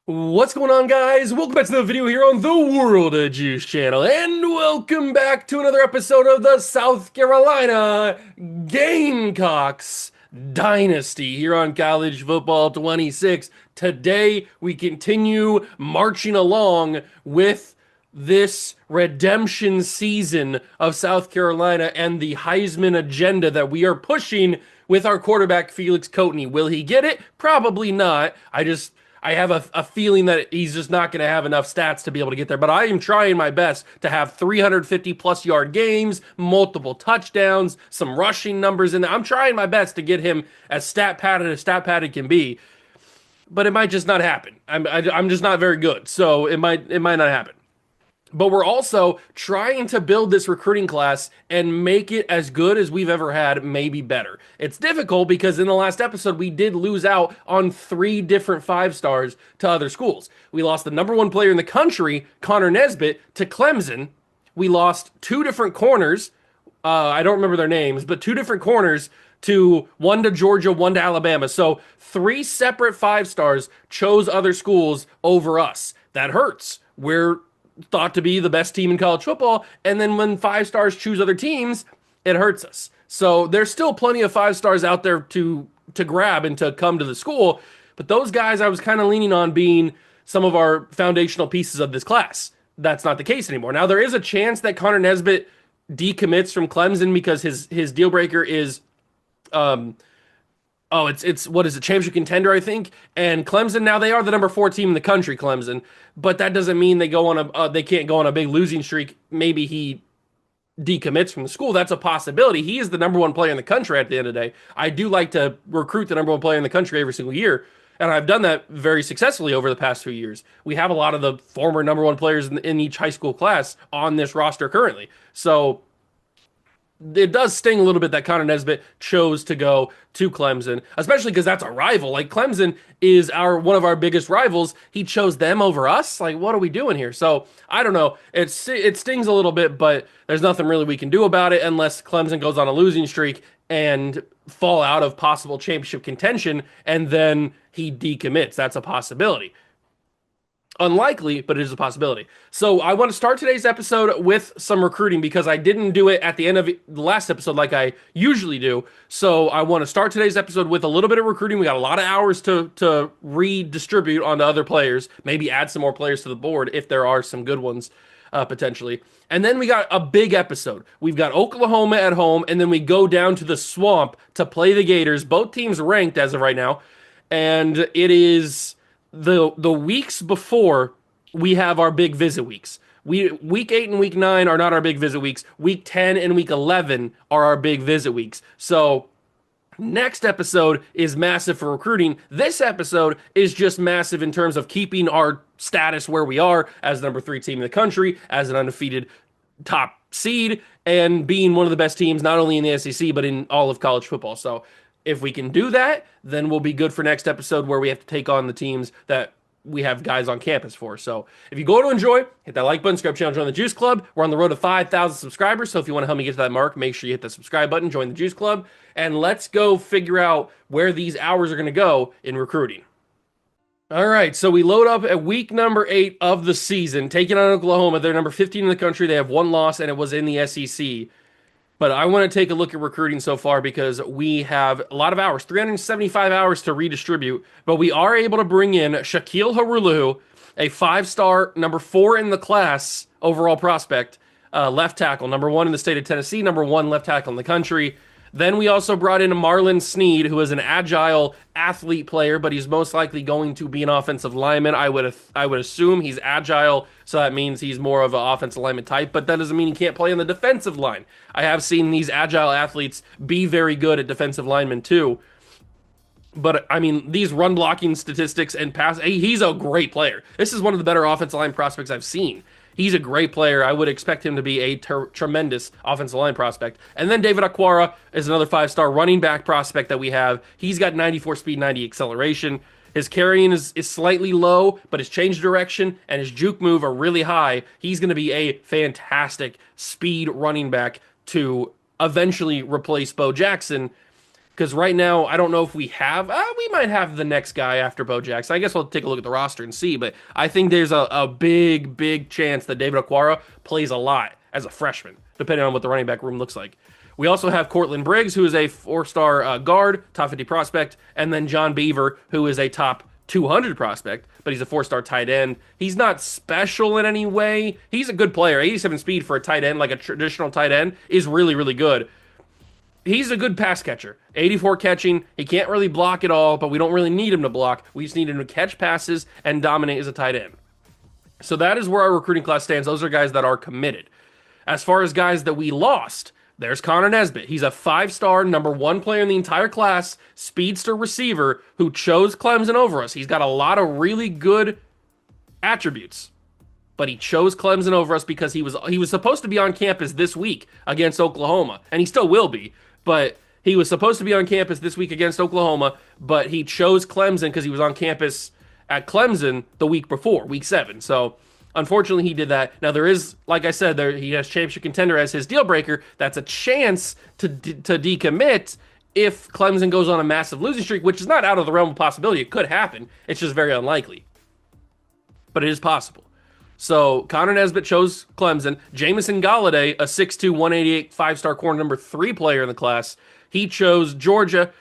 What's going on, guys? Welcome back to the video here on the World of Juice channel, and welcome back to another episode of the South Carolina Gamecocks Dynasty here on College Football 26. Today, we continue marching along with this redemption season of South Carolina and the Heisman agenda that we are pushing with our quarterback, Felix Coatney. Will he get it? Probably not. I have a feeling that he's just not going to have enough stats to be able to get there. But I am trying my best to have 350 plus yard games, multiple touchdowns, some rushing numbers in there. I'm trying my best to get him as stat padded as stat padded can be. But it might just not happen. I'm just not very good, so it might not happen. But we're also trying to build this recruiting class and make it as good as we've ever had, maybe better. It's difficult because in the last episode, we did lose out on 3 different 5 stars to other schools. We lost the number 1 player in the country, Connor Nesbitt, to Clemson. We lost 2 different corners. I don't remember their names, but 2 different corners to one to Georgia, one to Alabama. So 3 separate 5 stars chose other schools over us. That hurts. We're thought to be the best team in college football, and then when 5 stars choose other teams, it hurts us. So there's still plenty of 5 stars out there to grab and to come to the school, but those guys I was kind of leaning on being some of our foundational pieces of this class. That's not the case anymore. Now there is a chance that Connor Nesbitt decommits from Clemson because his deal breaker is um it's what is it, championship contender, I think. And Clemson now they are the number 4 team in the country, Clemson. But that doesn't mean they can't go on a big losing streak. Maybe he decommits from the school. That's a possibility. He is the number 1 player in the country at the end of the day. I do like to recruit the number 1 player in the country every single year. And I've done that very successfully over the past few years. We have a lot of the former number 1 players in each high school class on this roster currently. So it does sting a little bit that Connor Nesbitt chose to go to Clemson, especially because that's a rival. Like Clemson is one of our biggest rivals. He chose them over us. Like, what are we doing here? So I don't know. It stings a little bit, but there's nothing really we can do about it unless Clemson goes on a losing streak and fall out of possible championship contention, and then he decommits. That's a possibility. Unlikely, but it is a possibility. So I want to start today's episode with some recruiting because I didn't do it at the end of the last episode like I usually do. So I want to start today's episode with a little bit of recruiting. We got a lot of hours to redistribute onto other players, maybe add some more players to the board if there are some good ones potentially. And then we got a big episode. We've got Oklahoma at home, and then we go down to the Swamp to play the Gators. Both teams ranked as of right now, and it is the weeks before we have our big visit weeks. Week 8 and week 9 are not our big visit weeks. Week 10 and week 11 are our big visit weeks. So next episode is massive for recruiting. This episode is just massive in terms of keeping our status where we are as the number 3 team in the country, as an undefeated top seed, and being one of the best teams not only in the SEC but in all of college football. So if we can do that, then we'll be good for next episode where we have to take on the teams that we have guys on campus for. So if you go to enjoy, hit that like button, subscribe channel, join the Juice Club. We're on the road to 5,000 subscribers. So if you want to help me get to that mark, make sure you hit the subscribe button, join the Juice Club, and let's go figure out where these hours are going to go in recruiting. All right, so we load up at week number 8 of the season, taking on Oklahoma. They're number 15 in the country. They have 1 loss, and it was in the SEC. But I want to take a look at recruiting so far because we have a lot of hours, 375 hours to redistribute. But we are able to bring in Shaquille Harulu, a 5-star, number 4 in the class overall prospect, left tackle, number 1 in the state of Tennessee, number 1 left tackle in the country. Then we also brought in Marlon Sneed, who is an agile athlete player, but he's most likely going to be an offensive lineman. I would assume he's agile, so that means he's more of an offensive lineman type, but that doesn't mean he can't play on the defensive line. I have seen these agile athletes be very good at defensive linemen too. But, I mean, these run blocking statistics and pass, he's a great player. This is one of the better offensive line prospects I've seen. He's a great player. I would expect him to be a tremendous offensive line prospect. And then David Aquara is another 5-star running back prospect that we have. He's got 94 speed, 90 acceleration. His carrying is slightly low, but his change direction and his juke move are really high. He's going to be a fantastic speed running back to eventually replace Bo Jackson. Because right now, I don't know if we have. We might have the next guy after Bo Jackson. I guess we'll take a look at the roster and see. But I think there's a big chance that David Okwara plays a lot as a freshman, depending on what the running back room looks like. We also have Cortland Briggs, who is a 4-star guard, top 50 prospect, and then John Beaver, who is a top 200 prospect, but he's a 4-star tight end. He's not special in any way. He's a good player. 87 speed for a tight end, like a traditional tight end, is really good. He's a good pass catcher. 84 catching. He can't really block at all, but we don't really need him to block. We just need him to catch passes and dominate as a tight end. So that is where our recruiting class stands. Those are guys that are committed. As far as guys that we lost, there's Connor Nesbitt. He's a 5-star, number 1 player in the entire class, speedster receiver who chose Clemson over us. He's got a lot of really good attributes, but he chose Clemson over us because he was supposed to be on campus this week against Oklahoma, and he still will be, but he was supposed to be on campus this week against Oklahoma, but he chose Clemson because he was on campus at Clemson the week before, week 7. So unfortunately, he did that. Now, there is, like I said, he has championship contender as his deal breaker. That's a chance to decommit if Clemson goes on a massive losing streak, which is not out of the realm of possibility. It could happen. It's just very unlikely. But it is possible. So, Connor Nesbitt chose Clemson. Jamison Galladay, a 6'2", 188, 5-star corner, number 3 player in the class. He chose Georgia.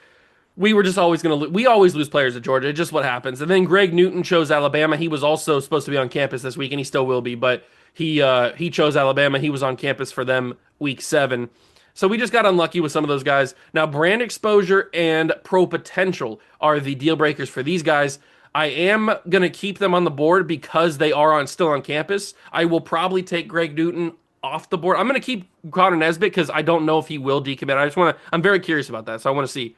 We were just always going to we always lose players at Georgia. It's just what happens. And then Greg Newton chose Alabama. He was also supposed to be on campus this week, and he still will be, but he chose Alabama. He was on campus for them week 7. So we just got unlucky with some of those guys. Now, brand exposure and pro potential are the deal breakers for these guys. I am going to keep them on the board because they are still on campus. I will probably take Greg Newton off the board. I'm going to keep Connor Nesbitt because I don't know if he will decommit. I'm very curious about that, so I want to see.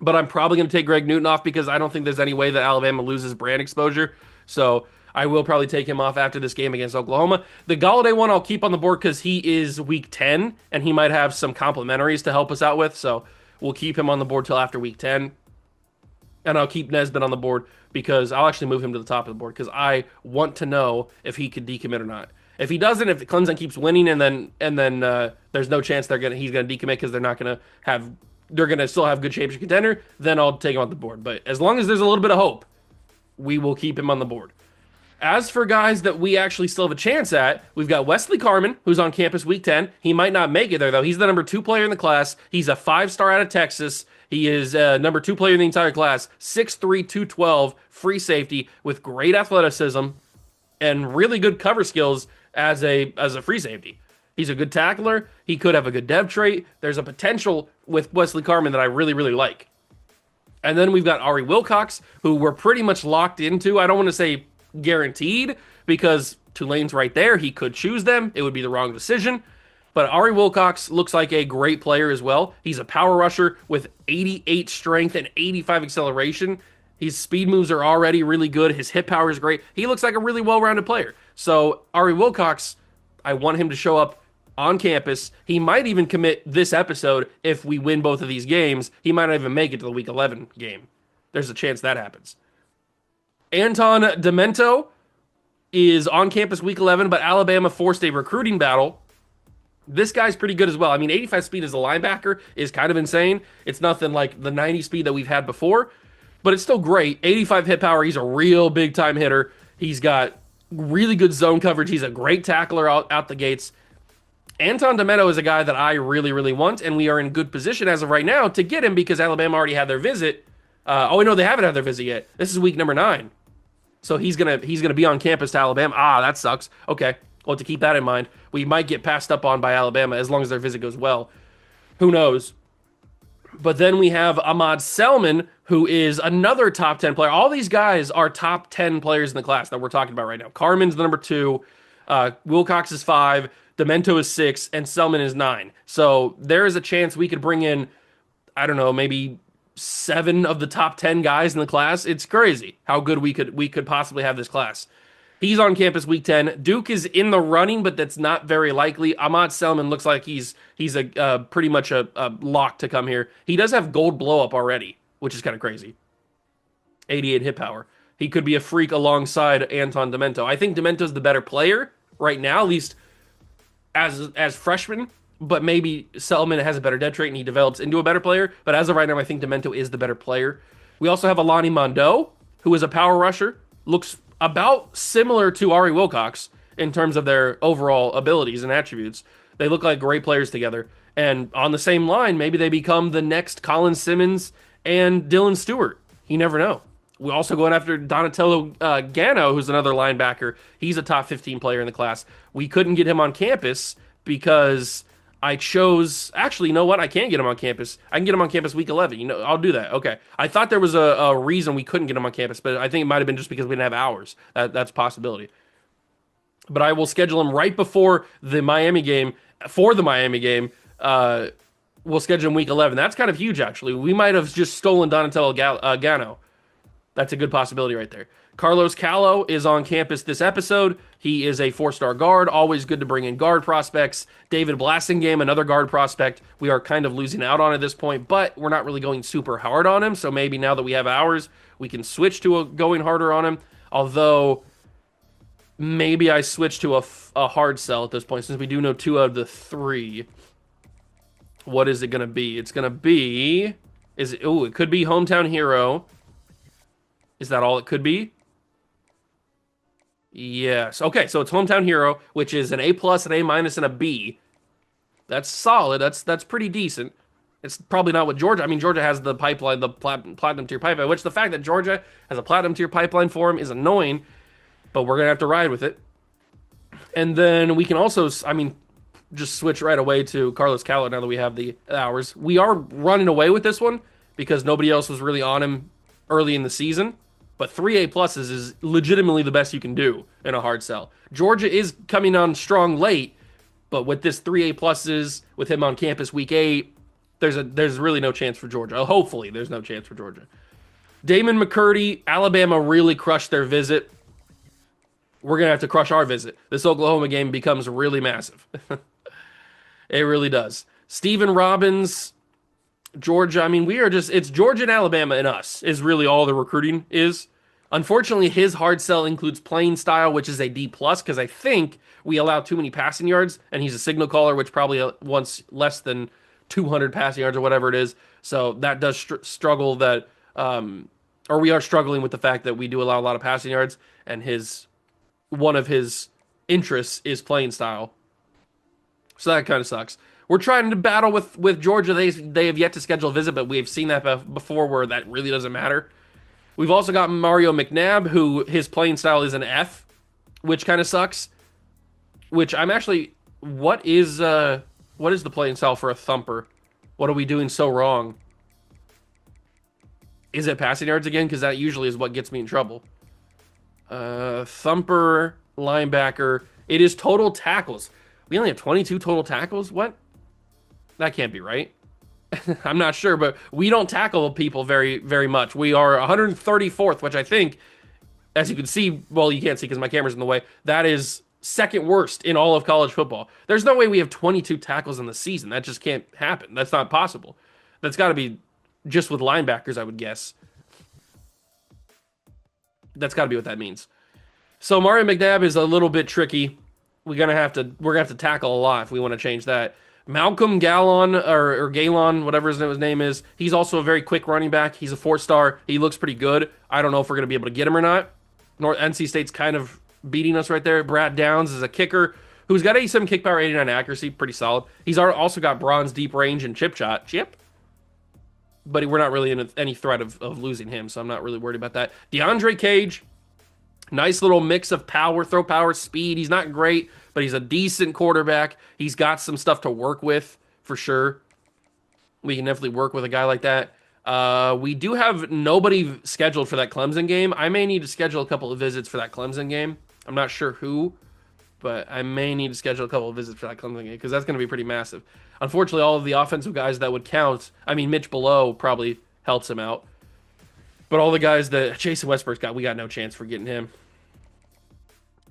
But I'm probably going to take Greg Newton off because I don't think there's any way that Alabama loses brand exposure. So I will probably take him off after this game against Oklahoma. The Galladay one I'll keep on the board because he is week 10, and he might have some complimentaries to help us out with. So we'll keep him on the board till after week 10. And I'll keep Nesbitt on the board because I'll actually move him to the top of the board because I want to know if he could decommit or not. If he doesn't, if Clemson keeps winning and then there's no chance he's going to decommit because they're going to still have good championship contender, then I'll take him off the board. But as long as there's a little bit of hope, we will keep him on the board. As for guys that we actually still have a chance at, we've got Wesley Carman, who's on campus week 10. He might not make it there, though. He's the number 2 player in the class. He's a 5-star out of Texas. He is number 2 player in the entire class, 6'3", 212, free safety with great athleticism and really good cover skills as a free safety. He's a good tackler. He could have a good dev trait. There's a potential with Wesley Carman that I really like. And then we've got Ari Wilcox, who we're pretty much locked into. I don't want to say guaranteed because Tulane's right there. He could choose them. It would be the wrong decision. But Ari Wilcox looks like a great player as well. He's a power rusher with 88 strength and 85 acceleration. His speed moves are already really good. His hip power is great. He looks like a really well-rounded player. So Ari Wilcox, I want him to show up on campus. He might even commit this episode if we win both of these games. He might not even make it to the Week 11 game. There's a chance that happens. Anton Demento is on campus Week 11, but Alabama forced a recruiting battle. This guy's pretty good as well. I mean, 85 speed as a linebacker is kind of insane. It's nothing like the 90 speed that we've had before, but it's still great. 85 hit power. He's a real big-time hitter. He's got really good zone coverage. He's a great tackler out the gates. Anton Demento is a guy that I really want, and we are in good position as of right now to get him because Alabama already had their visit. They haven't had their visit yet. This is week number 9. So he's gonna be on campus to Alabama. That sucks. Okay, well, to keep that in mind, we might get passed up on by Alabama as long as their visit goes well. Who knows? But then we have Ahmad Selman, who is another top 10 player. All these guys are top 10 players in the class that we're talking about right now. Carmen's the number 2, Wilcox is 5, Demento is 6, and Selman is 9. So there is a chance we could bring in, I don't know, maybe 7 of the top 10 guys in the class. It's crazy how good we could possibly have this class. He's on campus week 10. Duke is in the running, but that's not very likely. Ahmad Selman looks like he's a pretty much a lock to come here. He does have gold blow up already, which is kind of crazy. 88 hit power. He could be a freak alongside Anton Demento. I think Demento's the better player right now, at least as freshmen. but maybe Selman has a better dead trait and he develops into a better player. But as of right now, I think Demento is the better player. We also have Alani Mondo, who is a power rusher, looks about similar to Ari Wilcox in terms of their overall abilities and attributes. They look like great players together. And on the same line, maybe they become the next Colin Simmons and Dylan Stewart. You never know. We're also going after Donatello Gano, who's another linebacker. He's a top 15 player in the class. We couldn't get him on campus because I chose. Actually, you know what? I can get him on campus. I can get him on campus week 11. I'll do that. Okay. I thought there was a reason we couldn't get him on campus, but I think it might have been just because we didn't have hours. That's a possibility. But I will schedule him right before the Miami game. For the Miami game, we'll schedule him week 11. That's kind of huge, actually. We might have just stolen Donatello Gano. That's a good possibility right there. Carlos Callo is on campus this episode. He is a 4-star guard. Always good to bring in guard prospects. David Blasingame, another guard prospect. We are kind of losing out on at this point, but we're not really going super hard on him. So maybe now that we have hours, we can switch to going harder on him. Although maybe I switch to a hard sell at this point since we do know 2 out of the 3. What is it going to be? It's going to be... it could be Hometown Hero. Is that all it could be? Yes. Okay, so it's Hometown Hero, which is an A+, an A-, and a B. That's solid. That's pretty decent. It's probably not what Georgia... I mean, Georgia has the pipeline, the platinum tier pipeline, which the fact that Georgia has a platinum tier pipeline for him is annoying, but we're going to have to ride with it. And then we can also, I mean, just switch right away to Carlos Callo now that we have the hours. We are running away with this one because nobody else was really on him early in the season. But 3 A-pluses is legitimately the best you can do in a hard sell. Georgia is coming on strong late, but with this 3 A-pluses, with him on campus week 8, there's really no chance for Georgia. Hopefully, there's no chance for Georgia. Damon McCurdy, Alabama really crushed their visit. We're going to have to crush our visit. This Oklahoma game becomes really massive. It really does. Steven Robbins, Georgia. I mean, it's Georgia and Alabama and us is really all the recruiting is. Unfortunately, his hard sell includes playing style, which is a D+, because I think we allow too many passing yards, and he's a signal caller, which probably wants less than 200 passing yards or whatever it is. So that does struggle that, or we are struggling with the fact that we do allow a lot of passing yards, and one of his interests is playing style. So that kind of sucks. We're trying to battle with Georgia. They have yet to schedule a visit, but we've seen that before where that really doesn't matter. We've also got Mario McNabb, who his playing style is an F, which kind of sucks. Which I'm actually, what is the playing style for a thumper? What are we doing so wrong? Is it passing yards again? Because that usually is what gets me in trouble. Thumper, linebacker. It is total tackles. We only have 22 total tackles? What? That can't be right. I'm not sure, but we don't tackle people very, very much. We are 134th, which I think, as you can see, well, you can't see because my camera's in the way, that is second worst in all of college football. There's no way we have 22 tackles in the season. That just can't happen. That's not possible. That's got to be just with linebackers, I would guess. That's got to be what that means. So Mario McNabb is a little bit tricky. We're gonna have to tackle a lot if we want to change that. Malcolm Gallon or Galon, whatever his name is, he's also a very quick running back. He's a 4-star. He looks pretty good. I don't know if we're gonna be able to get him or not. NC State's kind of beating us right there. Brad Downs is a kicker who's got 87 kick power, 89 accuracy, pretty solid. He's also got bronze deep range and chip shot. But we're not really in any threat of losing him, so I'm not really worried about that. DeAndre Cage, nice little mix of power, throw power, speed. He's not great, but he's a decent quarterback. He's got some stuff to work with, for sure. We can definitely work with a guy like that. We do have nobody scheduled for that Clemson game. I may need to schedule a couple of visits for that Clemson game. I'm not sure who, but I may need to schedule a couple of visits for that Clemson game because that's going to be pretty massive. Unfortunately, all of the offensive guys that would count, I mean, Mitch Below probably helps him out. But all the guys that Jason Westbrook's got, we got no chance for getting him.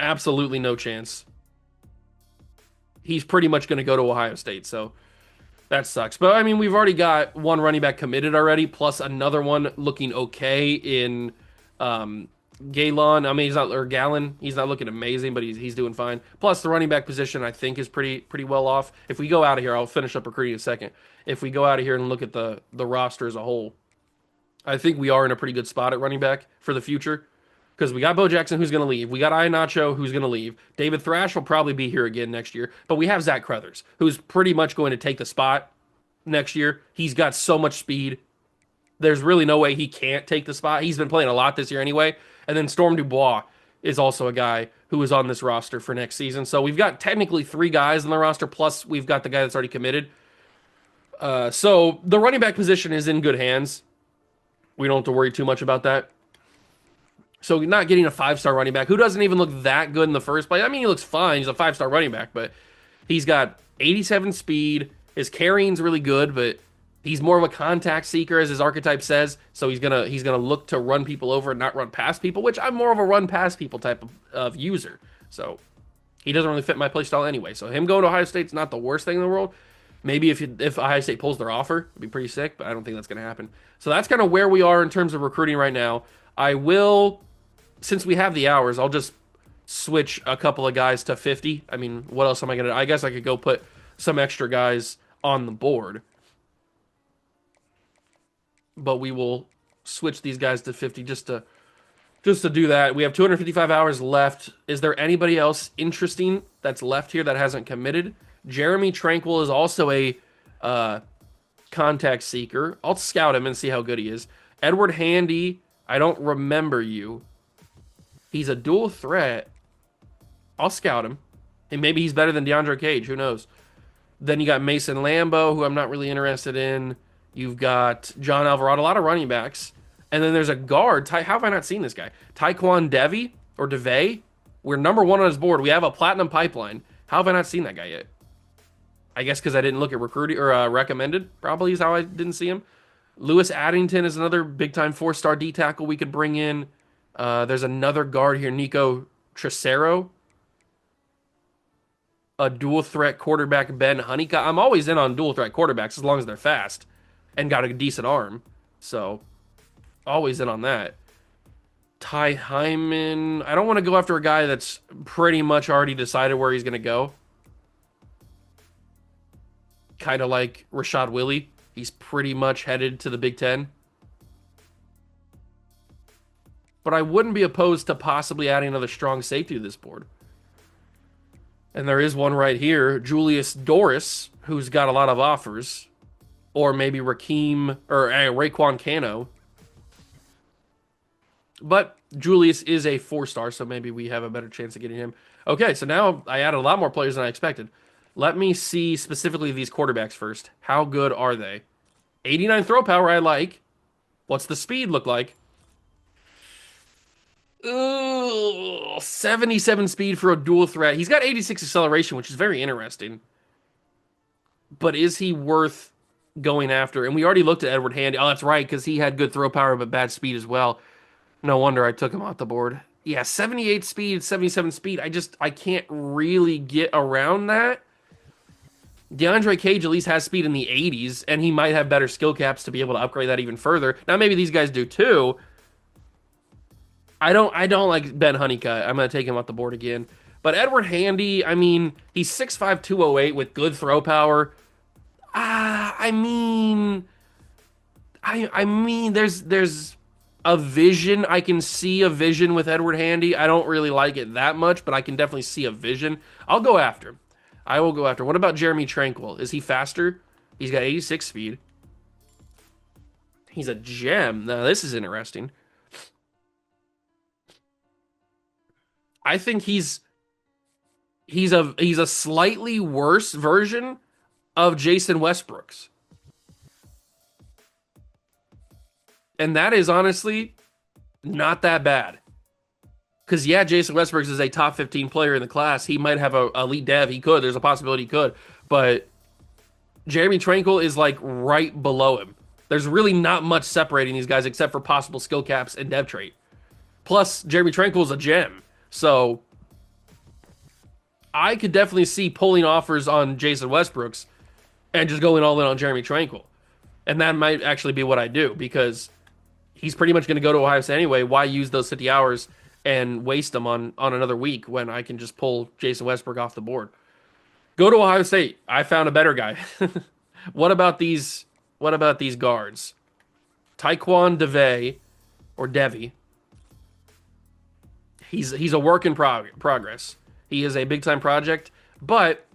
Absolutely no chance. He's pretty much going to go to Ohio State, so that sucks. But, I mean, we've already got one running back committed already, plus another one looking okay in Galen, I mean, he's not, or Gallon, he's not looking amazing, but he's doing fine. Plus, the running back position, I think, is pretty well off. If we go out of here, I'll finish up recruiting in a second. If we go out of here and look at the roster as a whole, I think we are in a pretty good spot at running back for the future. Because we got Bo Jackson, who's going to leave. We got Nacho, who's going to leave. David Thrash will probably be here again next year. But we have Zach Crothers, who's pretty much going to take the spot next year. He's got so much speed. There's really no way he can't take the spot. He's been playing a lot this year anyway. And then Storm Dubois is also a guy who is on this roster for next season. So we've got technically 3 guys on the roster, plus we've got the guy that's already committed. So the running back position is in good hands. We don't have to worry too much about that. So not getting a 5-star running back who doesn't even look that good in the first place. I mean, he looks fine. He's a 5-star running back, but he's got 87 speed. His carrying's really good, but he's more of a contact seeker, as his archetype says. So he's gonna look to run people over and not run past people, which I'm more of a run past people type of user. So he doesn't really fit my play style anyway. So him going to Ohio State's not the worst thing in the world. Maybe if Ohio State pulls their offer, it'd be pretty sick, but I don't think that's gonna happen. So that's kind of where we are in terms of recruiting right now. I will, since we have the hours, I'll just switch a couple of guys to 50. I mean, what else am I gonna? I guess I could go put some extra guys on the board. But we will switch these guys to 50 just to do that. We have 255 hours left. Is there anybody else interesting that's left here that hasn't committed? Jeremy Tranquil is also a contact seeker. I'll scout him and see how good he is. Edward Handy, I don't remember you. He's a dual threat. I'll scout him. And maybe he's better than DeAndre Cage. Who knows? Then you got Mason Lambo, who I'm not really interested in. You've got John Alvarado, a lot of running backs. And then there's a guard. How have I not seen this guy? Taekwon Devi or DeVay. We're number 1 on his board. We have a platinum pipeline. How have I not seen that guy yet? I guess because I didn't look at recruiting or recommended. Probably is how I didn't see him. Lewis Addington is another big-time 4-star D tackle we could bring in. There's another guard here, Nico Tricero. A dual threat quarterback, Ben Honeycutt. I'm always in on dual threat quarterbacks as long as they're fast and got a decent arm. So, always in on that. Ty Hyman. I don't want to go after a guy that's pretty much already decided where he's going to go. Kind of like Rashad Willie. He's pretty much headed to the Big Ten. But I wouldn't be opposed to possibly adding another strong safety to this board. And there is one right here, Julius Doris, who's got a lot of offers. Or maybe Raekwon Cano. But Julius is a 4-star, so maybe we have a better chance of getting him. Okay, so now I added a lot more players than I expected. Let me see specifically these quarterbacks first. How good are they? 89 throw power, I like. What's the speed look like? Ooh, 77 speed for a dual threat. He's got 86 acceleration, which is very interesting. But is he worth going after? And we already looked at Edward Handy. Oh, that's right, because he had good throw power but bad speed as well. No wonder I took him off the board. Yeah, 78 speed, 77 speed. I can't really get around that. DeAndre Cage at least has speed in the 80s, and he might have better skill caps to be able to upgrade that even further. Now, maybe these guys do too. I don't like Ben Honeycutt. I'm going to take him off the board again. But Edward Handy, I mean, he's 6'5", 208 with good throw power. I mean, there's a vision. I can see a vision with Edward Handy. I don't really like it that much, but I can definitely see a vision. I'll go after him. I will go after. What about Jeremy Tranquil? Is he faster? He's got 86 speed. He's a gem. Now, this is interesting. I think he's a slightly worse version of Jason Westbrooks. And that is honestly not that bad. Because, yeah, Jason Westbrooks is a top 15 player in the class. He might have a elite dev. He could. There's a possibility he could. But Jeremy Tranquil is, like, right below him. There's really not much separating these guys except for possible skill caps and dev trait. Plus, Jeremy Tranquil is a gem. So, I could definitely see pulling offers on Jason Westbrooks and just going all in on Jeremy Tranquil. And that might actually be what I do because he's pretty much going to go to Ohio State anyway. Why use those 50 hours and waste them on another week when I can just pull Jason Westbrook off the board? Go to Ohio State. I found a better guy. What about these? What about these guards? Taekwon DeVay or Devi. He's a work in progress. He is a big time project, but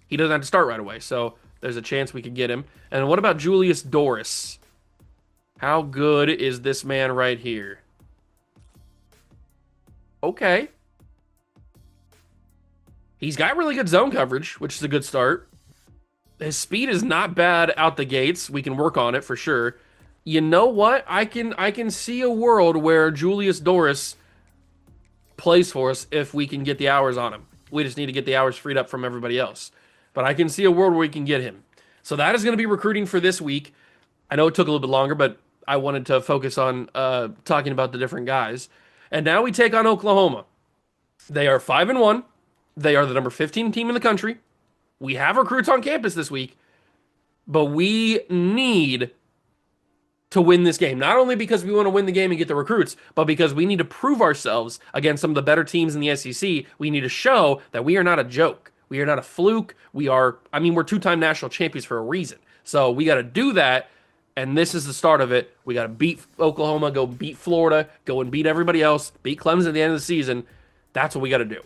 he doesn't have to start right away. So there's a chance we could get him. And what about Julius Doris? How good is this man right here? Okay. He's got really good zone coverage, which is a good start. His speed is not bad out the gates. We can work on it for sure. You know what? I can see a world where Julius Doris plays for us if we can get the hours on him. We just need to get the hours freed up from everybody else. But I can see a world where we can get him. So that is going to be recruiting for this week. I know it took a little bit longer, but I wanted to focus on talking about the different guys. And now we take on Oklahoma. They are 5-1. They are the number 15 team in the country. We have recruits on campus this week, but we need to win this game. Not only because we want to win the game and get the recruits, but because we need to prove ourselves against some of the better teams in the SEC. We need to show that we are not a joke. We are not a fluke. We're two-time national champions for a reason. So we got to do that, and this is the start of it. We got to beat Oklahoma, go beat Florida, go and beat everybody else, beat Clemson at the end of the season. That's what we got to do.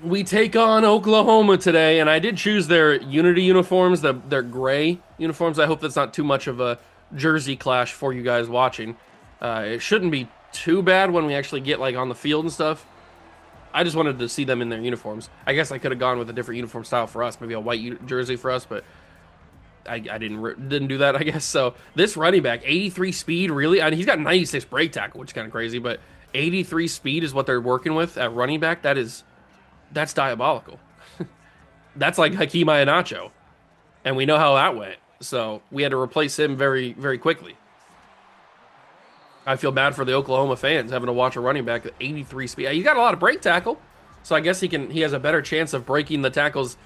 We take on Oklahoma today, and I did choose their Unity uniforms, their gray uniforms. I hope that's not too much of a jersey clash for you guys watching. It shouldn't be too bad when we actually get like on the field and stuff. I just wanted to see them in their uniforms. I guess I could have gone with a different uniform style for us, maybe a white jersey for us, but I didn't do that, I guess. So this running back, 83 speed, really? I mean, he's got 96 break tackle, which is kind of crazy, but 83 speed is what they're working with at running back. That's diabolical. That's like Hakeem Iheanacho. And we know how that went. So we had to replace him very, very quickly. I feel bad for the Oklahoma fans having to watch a running back at 83 speed. He's got a lot of break tackle. So I guess he has a better chance of breaking the tackles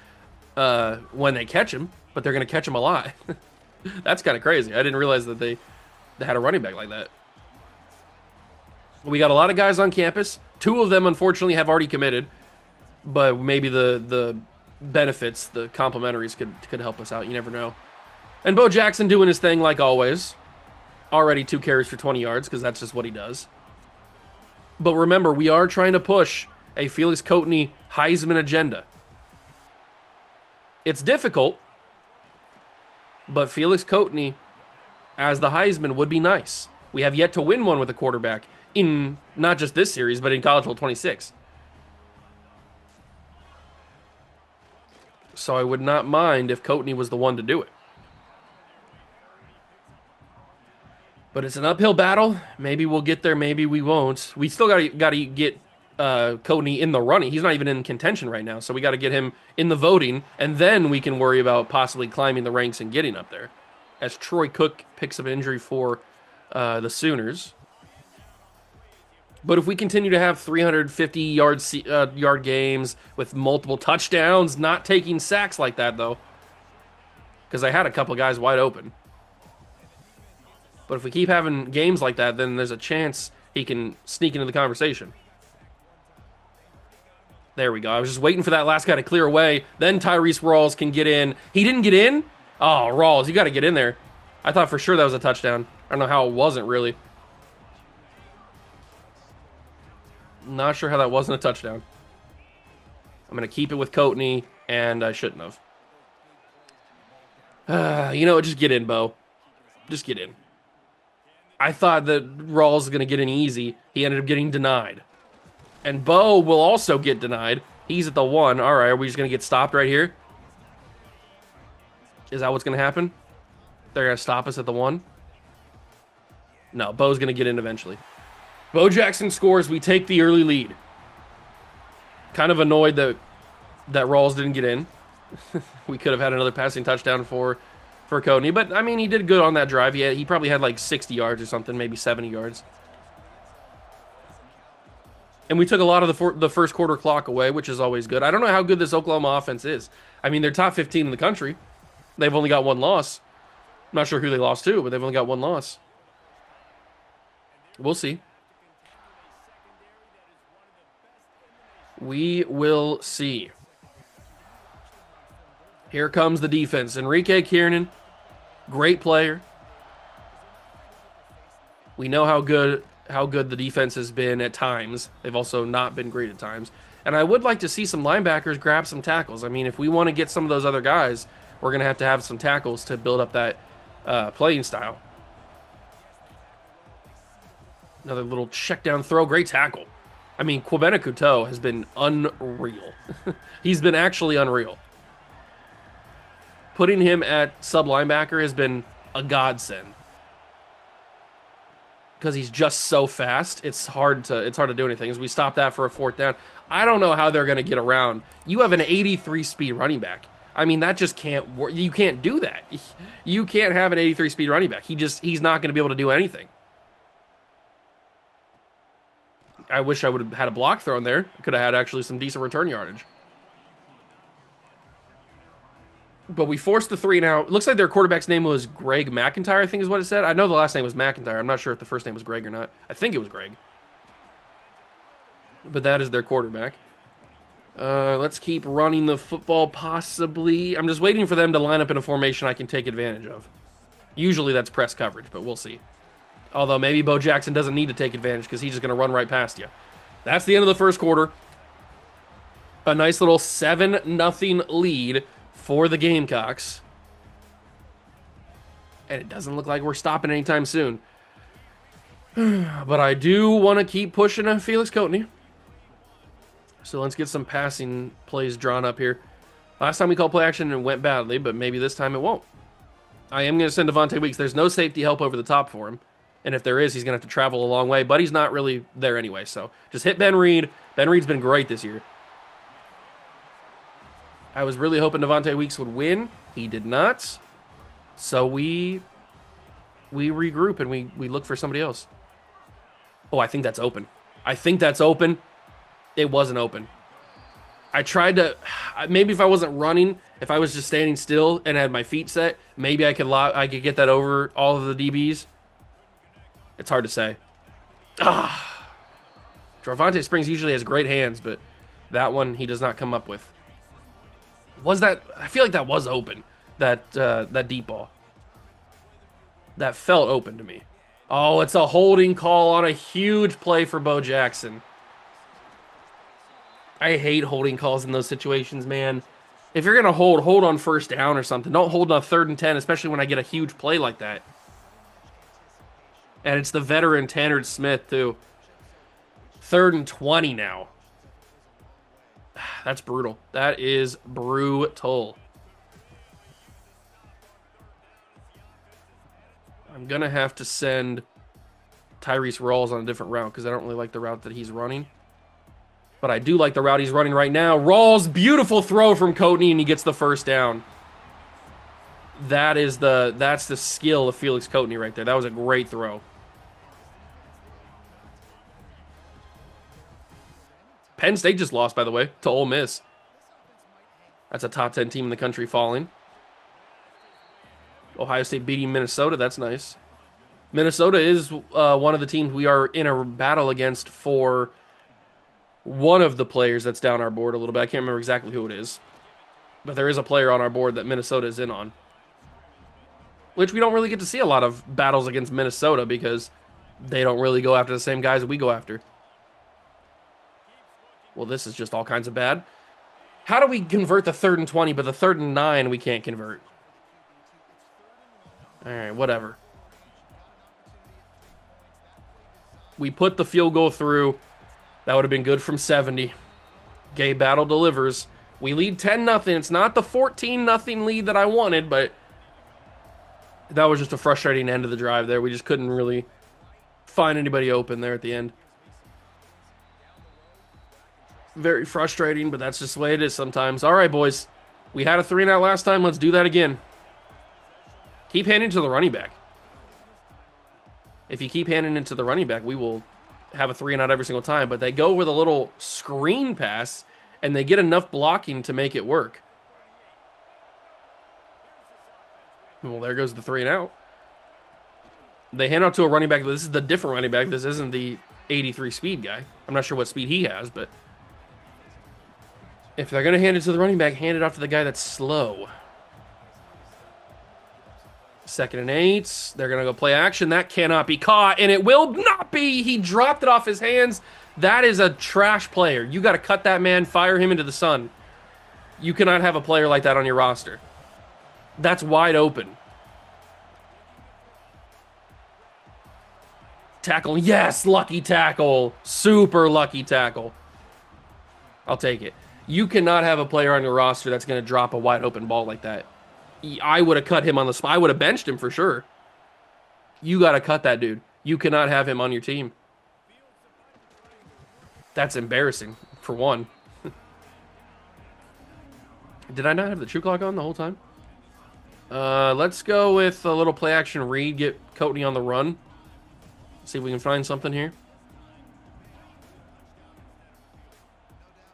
when they catch him. But they're going to catch him a lot. That's kind of crazy. I didn't realize that they had a running back like that. We got a lot of guys on campus. 2 of them, unfortunately, have already committed. But maybe the benefits, the complimentaries could help us out. You never know. And Bo Jackson doing his thing like always. Already 2 carries for 20 yards because that's just what he does. But remember, we are trying to push a Felix Coatney Heisman agenda. It's difficult, but Felix Coatney as the Heisman would be nice. We have yet to win one with a quarterback in not just this series, but in College Bowl 26. So I would not mind if Coatney was the one to do it. But it's an uphill battle. Maybe we'll get there, maybe we won't. We still got to get Coatney in the running. He's not even in contention right now, so we got to get him in the voting, and then we can worry about possibly climbing the ranks and getting up there. As Troy Cook picks up injury for the Sooners. But if we continue to have 350-yard games with multiple touchdowns, not taking sacks like that, though, because I had a couple guys wide open. But if we keep having games like that, then there's a chance he can sneak into the conversation. There we go. I was just waiting for that last guy to clear away. Then Tyrese Rawls can get in. He didn't get in? Oh, Rawls, you got to get in there. I thought for sure that was a touchdown. I don't know how it wasn't, really. Not sure how that wasn't a touchdown. I'm going to keep it with Coatney, and I shouldn't have. You know what? Just get in, Bo. Just get in. I thought that Rawls was going to get in easy. He ended up getting denied. And Bo will also get denied. He's at the 1. All right, are we just going to get stopped right here? Is that what's going to happen? They're going to stop us at the 1? No, Bo's going to get in eventually. Bo Jackson scores. We take the early lead. Kind of annoyed that Rawls didn't get in. We could have had another passing touchdown for Cody. But, I mean, he did good on that drive. He probably had like 60 yards or something, maybe 70 yards. And we took a lot of the first quarter clock away, which is always good. I don't know how good this Oklahoma offense is. I mean, they're top 15 in the country. They've only got 1 loss. I'm not sure who they lost to, but they've only got 1 loss. We'll see. We will see. Here comes the defense. Enrique Kiernan, great player. We know how good the defense has been at times. They've also not been great at times. And I would like to see some linebackers grab some tackles. I mean, if we want to get some of those other guys, we're going to have some tackles to build up that playing style. Another little check down throw. Great tackle. I mean, Kwabena Couteau has been unreal. He's been actually unreal. Putting him at sub linebacker has been a godsend. Because he's just so fast, it's hard to do anything. As we stop that for a 4th down, I don't know how they're going to get around. You have an 83 speed running back. I mean, that just can't work. You can't do that. You can't have an 83 speed running back. He's not going to be able to do anything. I wish I would have had a block thrown there. Could have had actually some decent return yardage. But we forced the 3 now. It looks like their quarterback's name was Greg McIntyre, I think is what it said. I know the last name was McIntyre. I'm not sure if the first name was Greg or not. I think it was Greg. But that is their quarterback. Let's keep running the football, possibly. I'm just waiting for them to line up in a formation I can take advantage of. Usually that's press coverage, but we'll see. Although maybe Bo Jackson doesn't need to take advantage because he's just going to run right past you. That's the end of the first quarter. A nice little 7-0 lead for the Gamecocks. And it doesn't look like we're stopping anytime soon. But I do want to keep pushing Felix Coatney. So let's get some passing plays drawn up here. Last time we called play action and it went badly, but maybe this time it won't. I am going to send Devontae Weeks. There's no safety help over the top for him. And if there is, he's going to have to travel a long way. But he's not really there anyway. So just hit Ben Reed. Ben Reed's been great this year. I was really hoping Devontae Weeks would win. He did not. So we regroup and we look for somebody else. Oh, I think that's open. I think that's open. It wasn't open. I tried to, maybe if I wasn't running, if I was just standing still and had my feet set, maybe I could get that over all of the DBs. It's hard to say. Gervonta Springs usually has great hands, but that one he does not come up with. Was that? I feel like that was open. That deep ball. That felt open to me. Oh, it's a holding call on a huge play for Bo Jackson. I hate holding calls in those situations, man. If you're going to hold on 1st down or something. Don't hold on 3rd and 10, especially when I get a huge play like that. And it's the veteran Tanner Smith, too. 3rd and 20 now. That's brutal. That is brutal. I'm going to have to send Tyrese Rawls on a different route because I don't really like the route that he's running. But I do like the route he's running right now. Rawls, beautiful throw from Coatney, and he gets the 1st down. That's the skill of Felix Coatney right there. That was a great throw. Penn State just lost, by the way, to Ole Miss. That's a top 10 team in the country falling. Ohio State beating Minnesota. That's nice. Minnesota is one of the teams we are in a battle against for one of the players that's down our board a little bit. I can't remember exactly who it is. But there is a player on our board that Minnesota is in on. Which we don't really get to see a lot of battles against Minnesota because they don't really go after the same guys that we go after. Well, this is just all kinds of bad. How do we convert the 3rd and 20, but the 3rd and 9 we can't convert? All right, whatever. We put the field goal through. That would have been good from 70. Gay Battle delivers. We lead 10-0. It's not the 14-0 lead that I wanted, but that was just a frustrating end of the drive there. We just couldn't really find anybody open there at the end. Very frustrating, but that's just the way it is sometimes. All right, boys. We had a 3-and-out last time. Let's do that again. Keep handing to the running back. If you keep handing it to the running back, we will have a 3-and-out every single time. But they go with a little screen pass, and they get enough blocking to make it work. Well, there goes the 3-and-out. They hand out to a running back. This is the different running back. This isn't the 83 speed guy. I'm not sure what speed he has, but if they're going to hand it to the running back, hand it off to the guy that's slow. 2nd and 8. They're going to go play action. That cannot be caught, and it will not be. He dropped it off his hands. That is a trash player. You got to cut that man, fire him into the sun. You cannot have a player like that on your roster. That's wide open. Tackle. Yes, lucky tackle. Super lucky tackle. I'll take it. You cannot have a player on your roster that's going to drop a wide open ball like that. I would have cut him on the spot. I would have benched him for sure. You got to cut that dude. You cannot have him on your team. That's embarrassing, for one. Did I not have the true clock on the whole time? Let's go with a little play action read. Get Courtney on the run. See if we can find something here.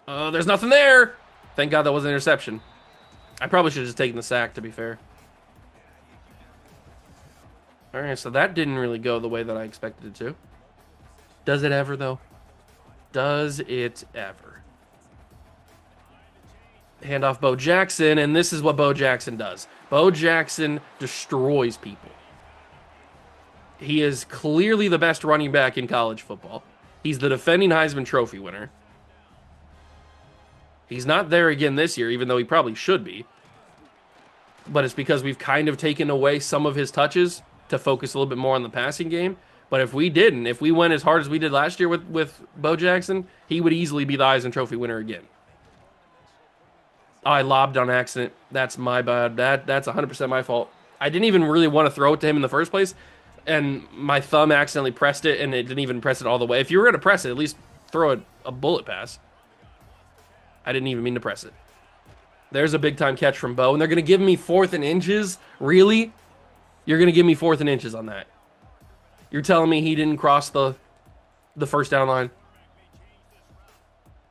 There's nothing there. Thank God that was an interception. I probably should have just taken the sack, to be fair. All right, so that didn't really go the way that I expected it to. Does it ever, though? Does it ever? Hand off Bo Jackson, and this is what Bo Jackson does. Bo Jackson destroys people. He is clearly the best running back in college football. He's the defending Heisman Trophy winner. He's not there again this year, even though he probably should be. But it's because we've kind of taken away some of his touches to focus a little bit more on the passing game. But if we didn't, if we went as hard as we did last year with Bo Jackson, he would easily be the Heisman Trophy winner again. Oh, I lobbed on accident. That's my bad. That's 100% my fault. I didn't even really want to throw it to him in the first place, and my thumb accidentally pressed it, and it didn't even press it all the way. If you were going to press it, at least throw a bullet pass. I didn't even mean to press it. There's a big-time catch from Bo, and they're going to give me 4th and inches? Really? You're going to give me 4th and inches on that? You're telling me he didn't cross the first down line?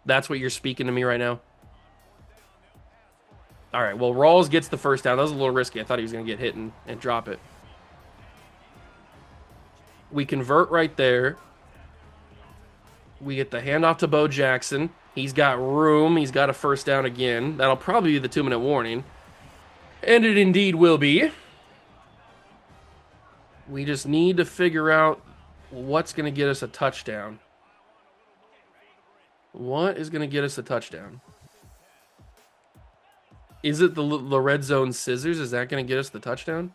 That's what you're speaking to me right now? All right, well, Rawls gets the first down. That was a little risky. I thought he was going to get hit and drop it. We convert right there. We get the handoff to Bo Jackson. He's got room. He's got a first down again. That'll probably be the 2-minute warning. And it indeed will be. We just need to figure out what's going to get us a touchdown. What is going to get us a touchdown? Is it the red zone scissors? Is that going to get us the touchdown?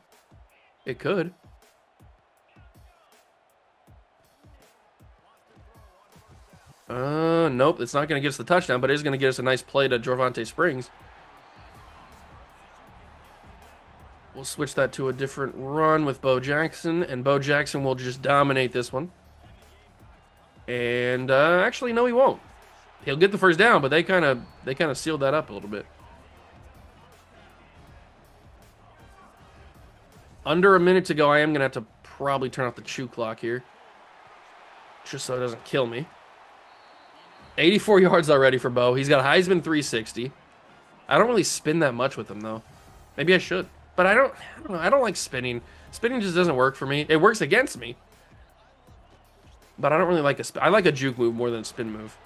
It could. Nope, it's not going to get us the touchdown, but it is going to get us a nice play to Jorvonte Springs. We'll switch that to a different run with Bo Jackson, and Bo Jackson will just dominate this one. And actually, no, he won't. He'll get the first down, but they kind of sealed that up a little bit. Under a minute to go, I am going to have to probably turn off the chew clock here, just so it doesn't kill me. 84 yards already for Bo. He's got a Heisman 360. I don't really spin that much with him, though. Maybe I should. But I don't know. I don't like spinning. Spinning just doesn't work for me. It works against me. But I don't really like a spin. I like a juke move more than a spin move.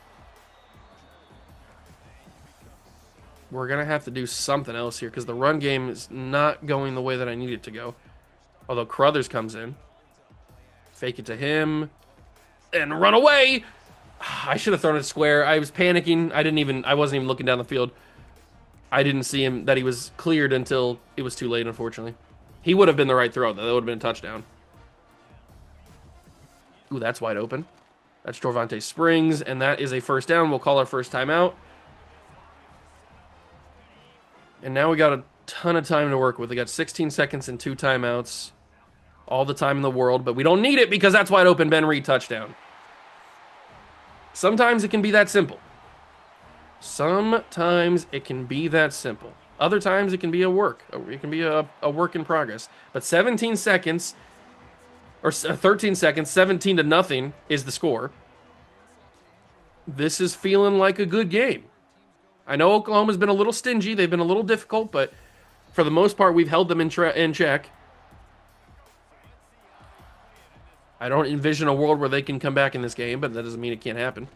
We're going to have to do something else here because the run game is not going the way that I need it to go. Although Crothers comes in. Fake it to him. And run away! I should have thrown it square. I was panicking. I wasn't even looking down the field. I didn't see him, that he was cleared until it was too late, unfortunately. He would have been the right throw, though. That would have been a touchdown. Ooh, that's wide open. That's Jorvonte Springs, and that is a first down. We'll call our first timeout. And now we got a ton of time to work with. We got 16 seconds and 2 timeouts. All the time in the world, but we don't need it because that's wide open. Ben Reed touchdown. Sometimes it can be that simple. Sometimes it can be that simple. Other times it can be a work. It can be a work in progress. But 17 seconds, or 13 seconds, 17-0 is the score. This is feeling like a good game. I know Oklahoma's been a little stingy. They've been a little difficult, but for the most part, we've held them in check. I don't envision a world where they can come back in this game, but that doesn't mean it can't happen.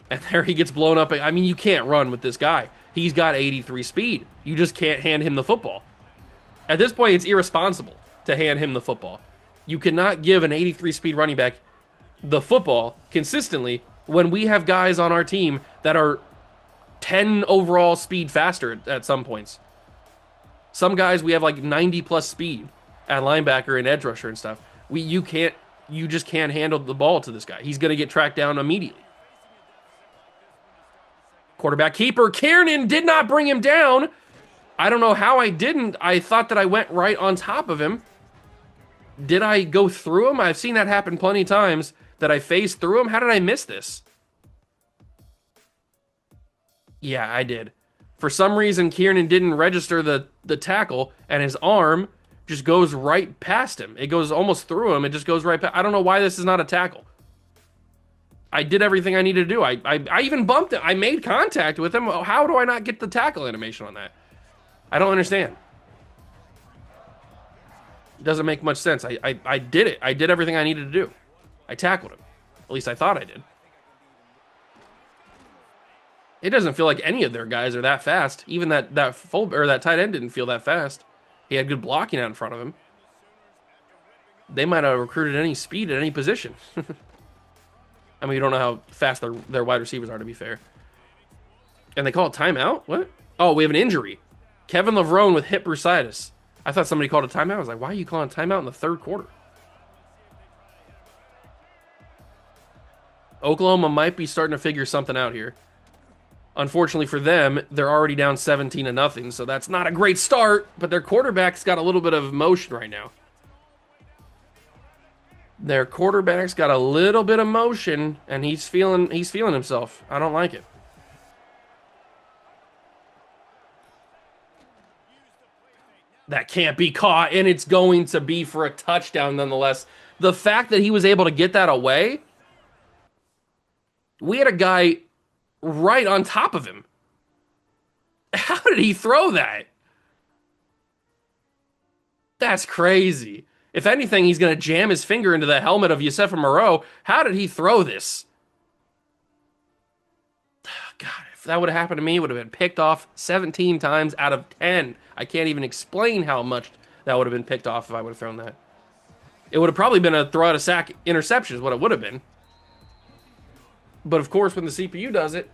And there he gets blown up. I mean, you can't run with this guy. He's got 83 speed. You just can't hand him the football. At this point, it's irresponsible to hand him the football. You cannot give an 83 speed running back the football consistently when we have guys on our team that are 10 overall speed faster at some points. Some guys, we have like 90 plus speed at linebacker and edge rusher and stuff. You just can't handle the ball to this guy. He's going to get tracked down immediately. Quarterback keeper, Kiernan did not bring him down. I don't know how I didn't. I thought that I went right on top of him. Did I go through him? I've seen that happen plenty of times, that I phased through him. How did I miss this? Yeah, I did. For some reason, Kiernan didn't register the tackle, and his arm just goes right past him. It goes almost through him. It just goes right past. I don't know why this is not a tackle. I did everything I needed to do. I even bumped it. I made contact with him. How do I not get the tackle animation on that? I don't understand. It doesn't make much sense. I did it. I did everything I needed to do. I tackled him. At least I thought I did. It doesn't feel like any of their guys are that fast. Even that tight end didn't feel that fast. He had good blocking out in front of him. They might have recruited any speed at any position. I mean, you don't know how fast their wide receivers are, to be fair. And they call it timeout? What? Oh, we have an injury. Kevin Levrone with hip bursitis. I thought somebody called a timeout. I was like, why are you calling a timeout in the third quarter? Oklahoma might be starting to figure something out here. Unfortunately for them, they're already down 17-0, so that's not a great start, but their quarterback's got a little bit of motion right now. Their quarterback's got a little bit of motion, and he's feeling himself. I don't like it. That can't be caught, and it's going to be for a touchdown nonetheless. The fact that he was able to get that away, we had a guy right on top of him. How did he throw that? That's crazy. If anything, he's going to jam his finger into the helmet of Youssefa Moreau. How did he throw this? God, if that would have happened to me, it would have been picked off 17 times out of 10. I can't even explain how much that would have been picked off if I would have thrown that. It would have probably been a throw out of sack interception is what it would have been. But of course, when the CPU does it,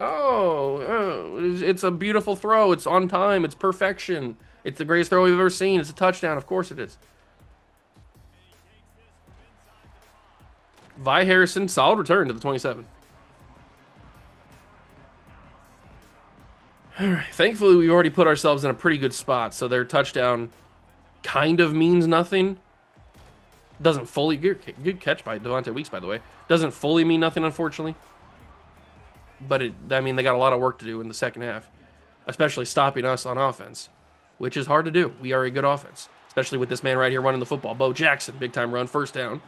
it's a beautiful throw. It's on time. It's perfection. It's the greatest throw we've ever seen. It's a touchdown. Of course it is. Vi Harrison, solid return to the 27. All right. Thankfully, we've already put ourselves in a pretty good spot, so their touchdown kind of means nothing. Doesn't fully... Good catch by Devontae Weeks, by the way. Doesn't fully mean nothing, unfortunately. But, I mean, they got a lot of work to do in the second half, especially stopping us on offense, which is hard to do. We are a good offense, especially with this man right here running the football. Bo Jackson, big-time run, first down.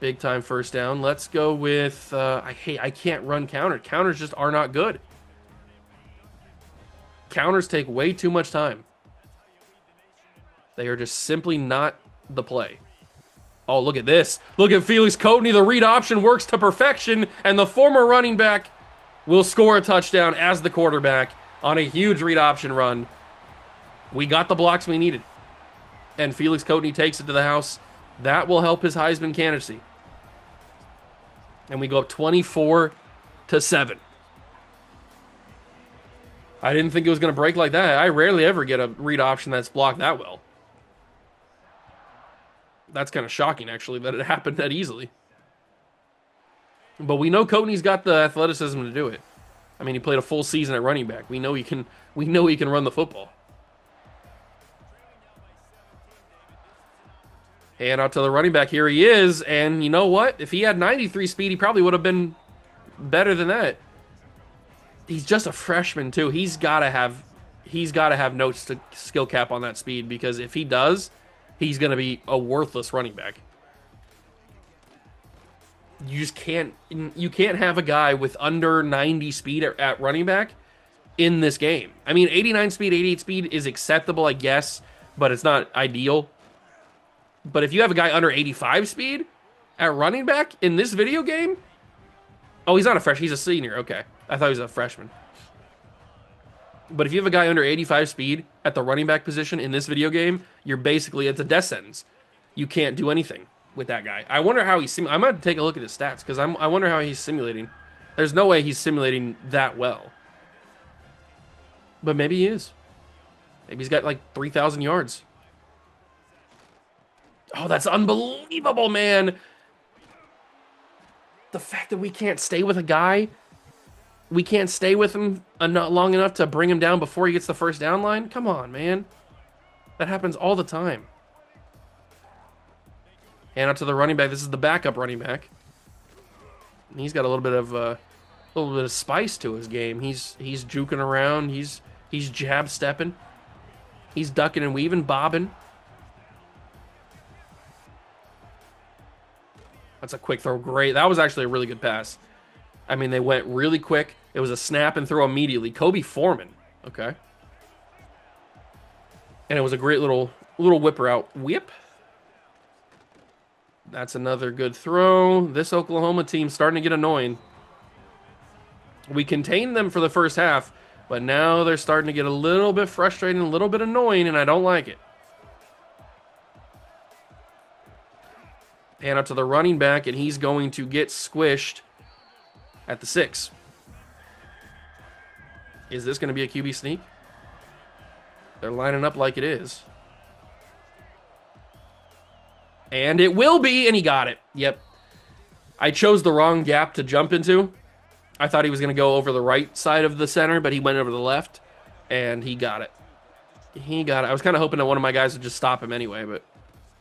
Big-time first down. Let's go with... I can't run counter. Counters just are not good. Counters take way too much time. They are just simply not the play. Oh, look at this. Look at Felix Coatney. The read option works to perfection, and the former running back will score a touchdown as the quarterback on a huge read option run. We got the blocks we needed, and Felix Coatney takes it to the house. That will help his Heisman candidacy. And we go up 24-7. I didn't think it was going to break like that. I rarely ever get a read option that's blocked that well. That's kind of shocking, actually, that it happened that easily. But we know Coatney's got the athleticism to do it. I mean, he played a full season at running back. We know he can. We know he can run the football. Hand out to the running back. Here he is. And you know what? If he had 93 speed, he probably would have been better than that. He's just a freshman too. He's got to have notes to skill cap on that speed, because if he does, he's going to be a worthless running back. You just can't have a guy with under 90 speed at running back in this game. I mean, 89 speed, 88 speed is acceptable, I guess, but it's not ideal. But if you have a guy under 85 speed at running back in this video game, oh, he's not a freshman, he's a senior. Okay, I thought he was a freshman. But if you have a guy under 85 speed at the running back position in this video game, it's a death sentence. You can't do anything with that guy. I wonder how he's I might take a look at his stats, because I wonder how he's simulating. There's no way he's simulating that well. But maybe he is. Maybe he's got like 3,000 yards. Oh, that's unbelievable, man. The fact that we can't stay with a guy, we can't stay with him long enough to bring him down before he gets the first down line. Come on, man. That happens all the time. Hand out to the running back. This is the backup running back. And he's got a little bit of spice to his game. He's juking around. He's jab stepping. He's ducking and weaving, bobbing. That's a quick throw. Great. That was actually a really good pass. I mean, they went really quick. It was a snap and throw immediately. Kobe Foreman. Okay. And it was a great little whipper out. Whip. That's another good throw. This Oklahoma team's starting to get annoying. We contained them for the first half, but now they're starting to get a little bit frustrating, a little bit annoying, and I don't like it. Hand out to the running back, and he's going to get squished at the 6. Is this going to be a QB sneak? They're lining up like it is. And it will be, and he got it. Yep. I chose the wrong gap to jump into. I thought he was going to go over the right side of the center, but he went over the left, and he got it. He got it. I was kind of hoping that one of my guys would just stop him anyway, but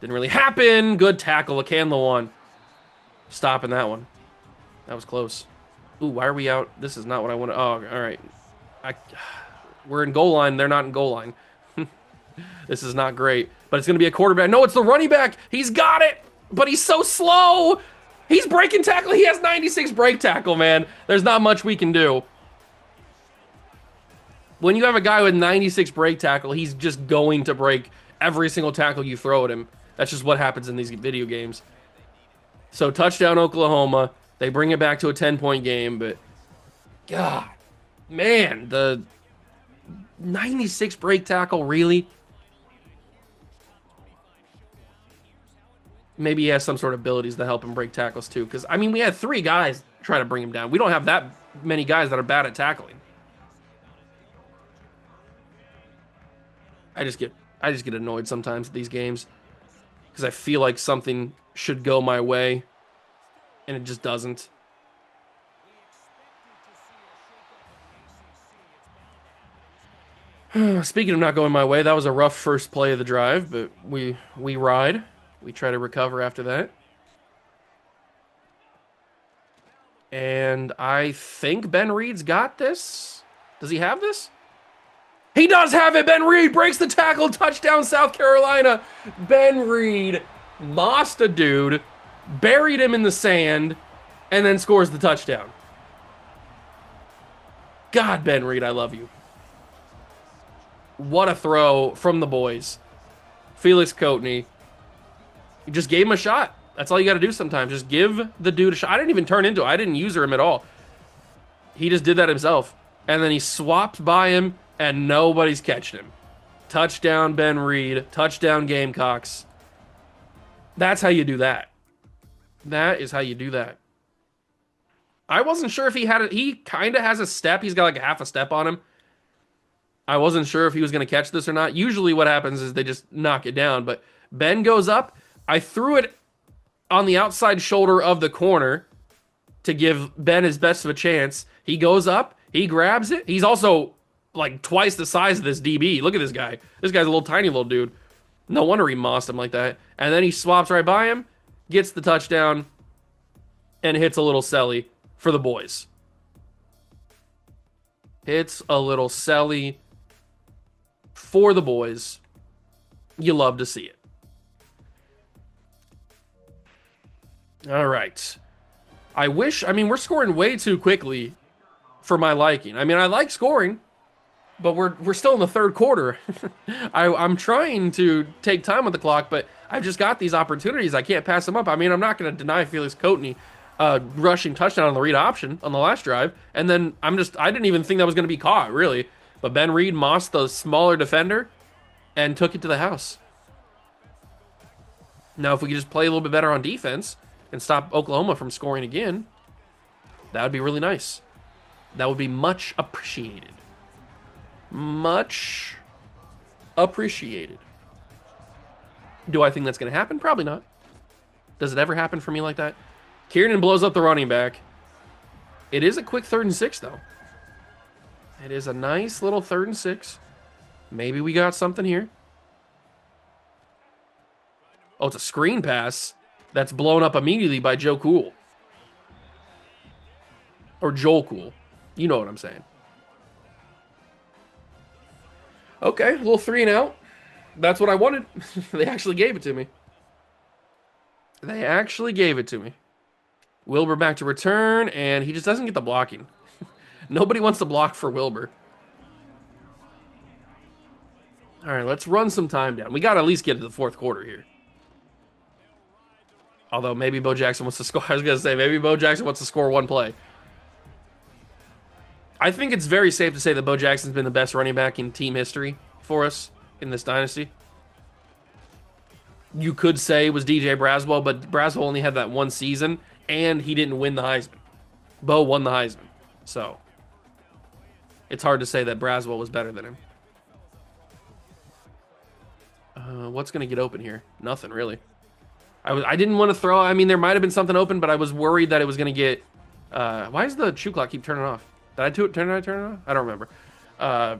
didn't really happen. Good tackle. Akanla one. Stopping that one. That was close. Ooh, why are we out? This is not what I want to... Oh, all right. We're in goal line. They're not in goal line. This is not great. But it's going to be a quarterback. No, it's the running back. He's got it. But he's so slow. He's breaking tackle. He has 96 break tackle, man. There's not much we can do. When you have a guy with 96 break tackle, he's just going to break every single tackle you throw at him. That's just what happens in these video games. So touchdown Oklahoma. They bring it back to a 10-point game, but God, man, the 96 break tackle, really? Maybe he has some sort of abilities that help him break tackles too, because I mean, we had 3 guys try to bring him down. We don't have that many guys that are bad at tackling. I just get annoyed sometimes at these games, because I feel like something should go my way, and it just doesn't. Speaking of not going my way, that was a rough first play of the drive, but we ride. We try to recover after that. And I think Ben Reed's got this. Does he have this? He does have it. Ben Reed breaks the tackle. Touchdown, South Carolina. Ben Reed mossed a dude, buried him in the sand, and then scores the touchdown. God, Ben Reed, I love you. What a throw from the boys. Felix Coatney. You just gave him a shot. That's all you got to do sometimes. Just give the dude a shot. I didn't even turn into it. I didn't user him at all. He just did that himself. And then he swapped by him, and nobody's catching him. Touchdown, Ben Reed. Touchdown, Gamecocks. That's how you do that. That is how you do that. I wasn't sure if he had it. He kind of has a step. He's got like a half a step on him. I wasn't sure if he was going to catch this or not. Usually what happens is they just knock it down, but Ben goes up. I threw it on the outside shoulder of the corner to give Ben his best of a chance. He goes up, he grabs it. He's also like twice the size of this DB. Look at this guy. This guy's a little tiny little dude. No wonder he mossed him like that. And then he swaps right by him, gets the touchdown, and hits a little celly for the boys. Hits a little celly for the boys. You love to see it. All right. I mean, we're scoring way too quickly for my liking. I mean, I like scoring, but we're still in the third quarter. I'm trying to take time with the clock, but I've just got these opportunities. I can't pass them up. I mean, I'm not going to deny Felix Coatney rushing touchdown on the read option on the last drive, and then I didn't even think that was going to be caught, really. But Ben Reed mossed the smaller defender and took it to the house. Now, if we could just play a little bit better on defense and stop Oklahoma from scoring again, that would be really nice. That would be much appreciated. Much appreciated. Do I think that's going to happen? Probably not. Does it ever happen for me like that? Kiernan blows up the running back. It is a quick 3rd and 6, though. It is a nice little 3rd and 6. Maybe we got something here. Oh, it's a screen pass that's blown up immediately by Joe Cool. Or Joel Cool. You know what I'm saying. Okay, a little 3 and out. That's what I wanted. They actually gave it to me. They actually gave it to me. Wilbur back to return, and he just doesn't get the blocking. Nobody wants to block for Wilbur. All right, let's run some time down. We got to at least get to the 4th quarter here. Although maybe Bo Jackson wants to score. I was going to say, maybe Bo Jackson wants to score one play. I think it's very safe to say that Bo Jackson's been the best running back in team history for us in this dynasty. You could say it was DJ Braswell, but Braswell only had that one season, and he didn't win the Heisman. Bo won the Heisman. So, it's hard to say that Braswell was better than him. What's going to get open here? Nothing, really. I didn't want to throw. I mean, there might have been something open, but I was worried that it was going to get... why does the shoe clock keep turning off? Did I turn it off? I don't remember. I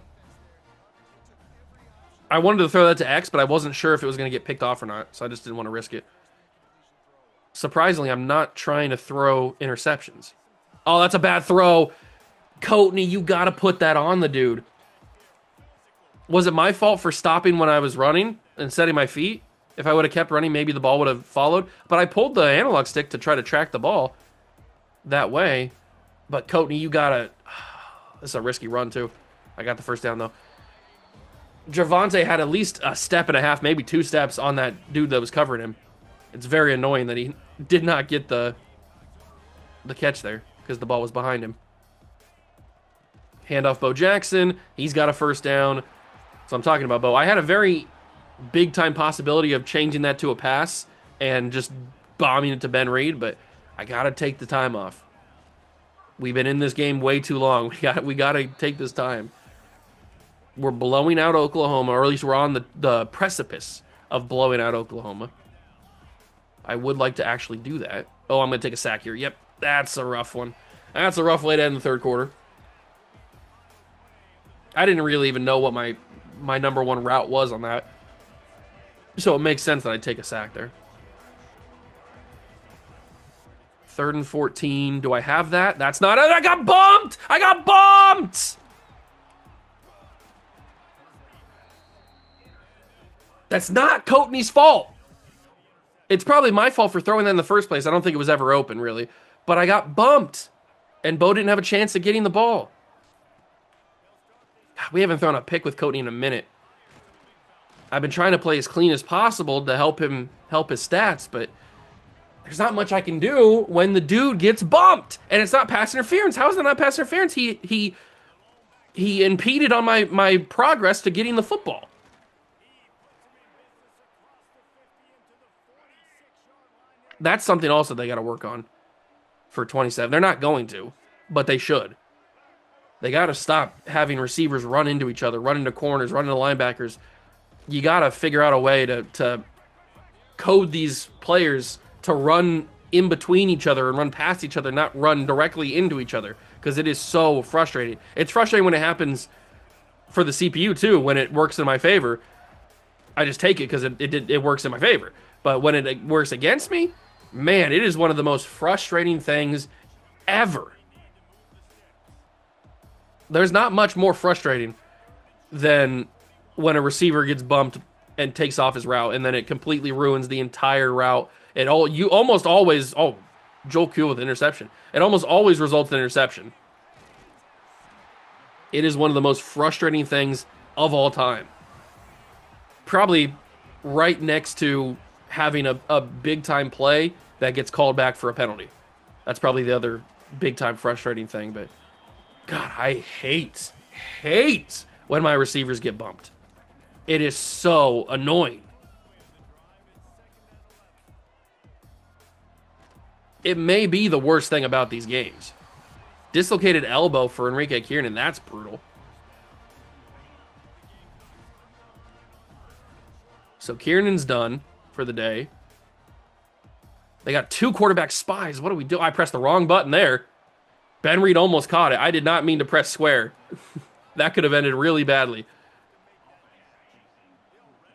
wanted to throw that to X, but I wasn't sure if it was going to get picked off or not, so I just didn't want to risk it. Surprisingly, I'm not trying to throw interceptions. Oh, that's a bad throw. Coatney, you got to put that on the dude. Was it my fault for stopping when I was running and setting my feet? If I would have kept running, maybe the ball would have followed. But I pulled the analog stick to try to track the ball that way. But Coatney, you got to... This is a risky run, too. I got the first down, though. Javonte had at least a step and a half, maybe 2 steps on that dude that was covering him. It's very annoying that he did not get the catch there because the ball was behind him. Handoff Bo Jackson. He's got a first down. So I'm talking about Bo. I had a very big-time possibility of changing that to a pass and just bombing it to Ben Reed, but I got to take the time off. We've been in this game way too long. We got to take this time. We're blowing out Oklahoma, or at least we're on the precipice of blowing out Oklahoma. I would like to actually do that. Oh, I'm going to take a sack here. Yep, that's a rough one. That's a rough way to end the 3rd quarter. I didn't really even know what my number 1 route was on that. So it makes sense that I'd take a sack there. 3rd and 14. Do I have that? That's not it. I got bumped! I got bumped! That's not Coatney's fault. It's probably my fault for throwing that in the first place. I don't think it was ever open, really. But I got bumped. And Bo didn't have a chance of getting the ball. God, we haven't thrown a pick with Coatney in a minute. I've been trying to play as clean as possible to help his stats, but there's not much I can do when the dude gets bumped. And it's not pass interference. How is that not pass interference? He impeded on my progress to getting the football. That's something also they got to work on for 27. They're not going to, but they should. They got to stop having receivers run into each other, run into corners, run into linebackers. You got to figure out a way to code these players to run in between each other and run past each other, not run directly into each other, because it is so frustrating. It's frustrating when it happens for the CPU too, when it works in my favor. I just take it because it works in my favor. But when it works against me, man, it is one of the most frustrating things ever. There's not much more frustrating than when a receiver gets bumped and takes off his route, and then it completely ruins the entire route. You almost always, Joel Kuhl with interception. It almost always results in interception. It is one of the most frustrating things of all time. Probably right next to having a big time play that gets called back for a penalty. That's probably the other big time frustrating thing. But God, I hate when my receivers get bumped. It is so annoying. It may be the worst thing about these games. Dislocated elbow for Enrique Kiernan, that's brutal. So Kiernan's done for the day. They got 2 quarterback spies. What do we do? I pressed the wrong button there. Ben Reed almost caught it. I did not mean to press square. That could have ended really badly.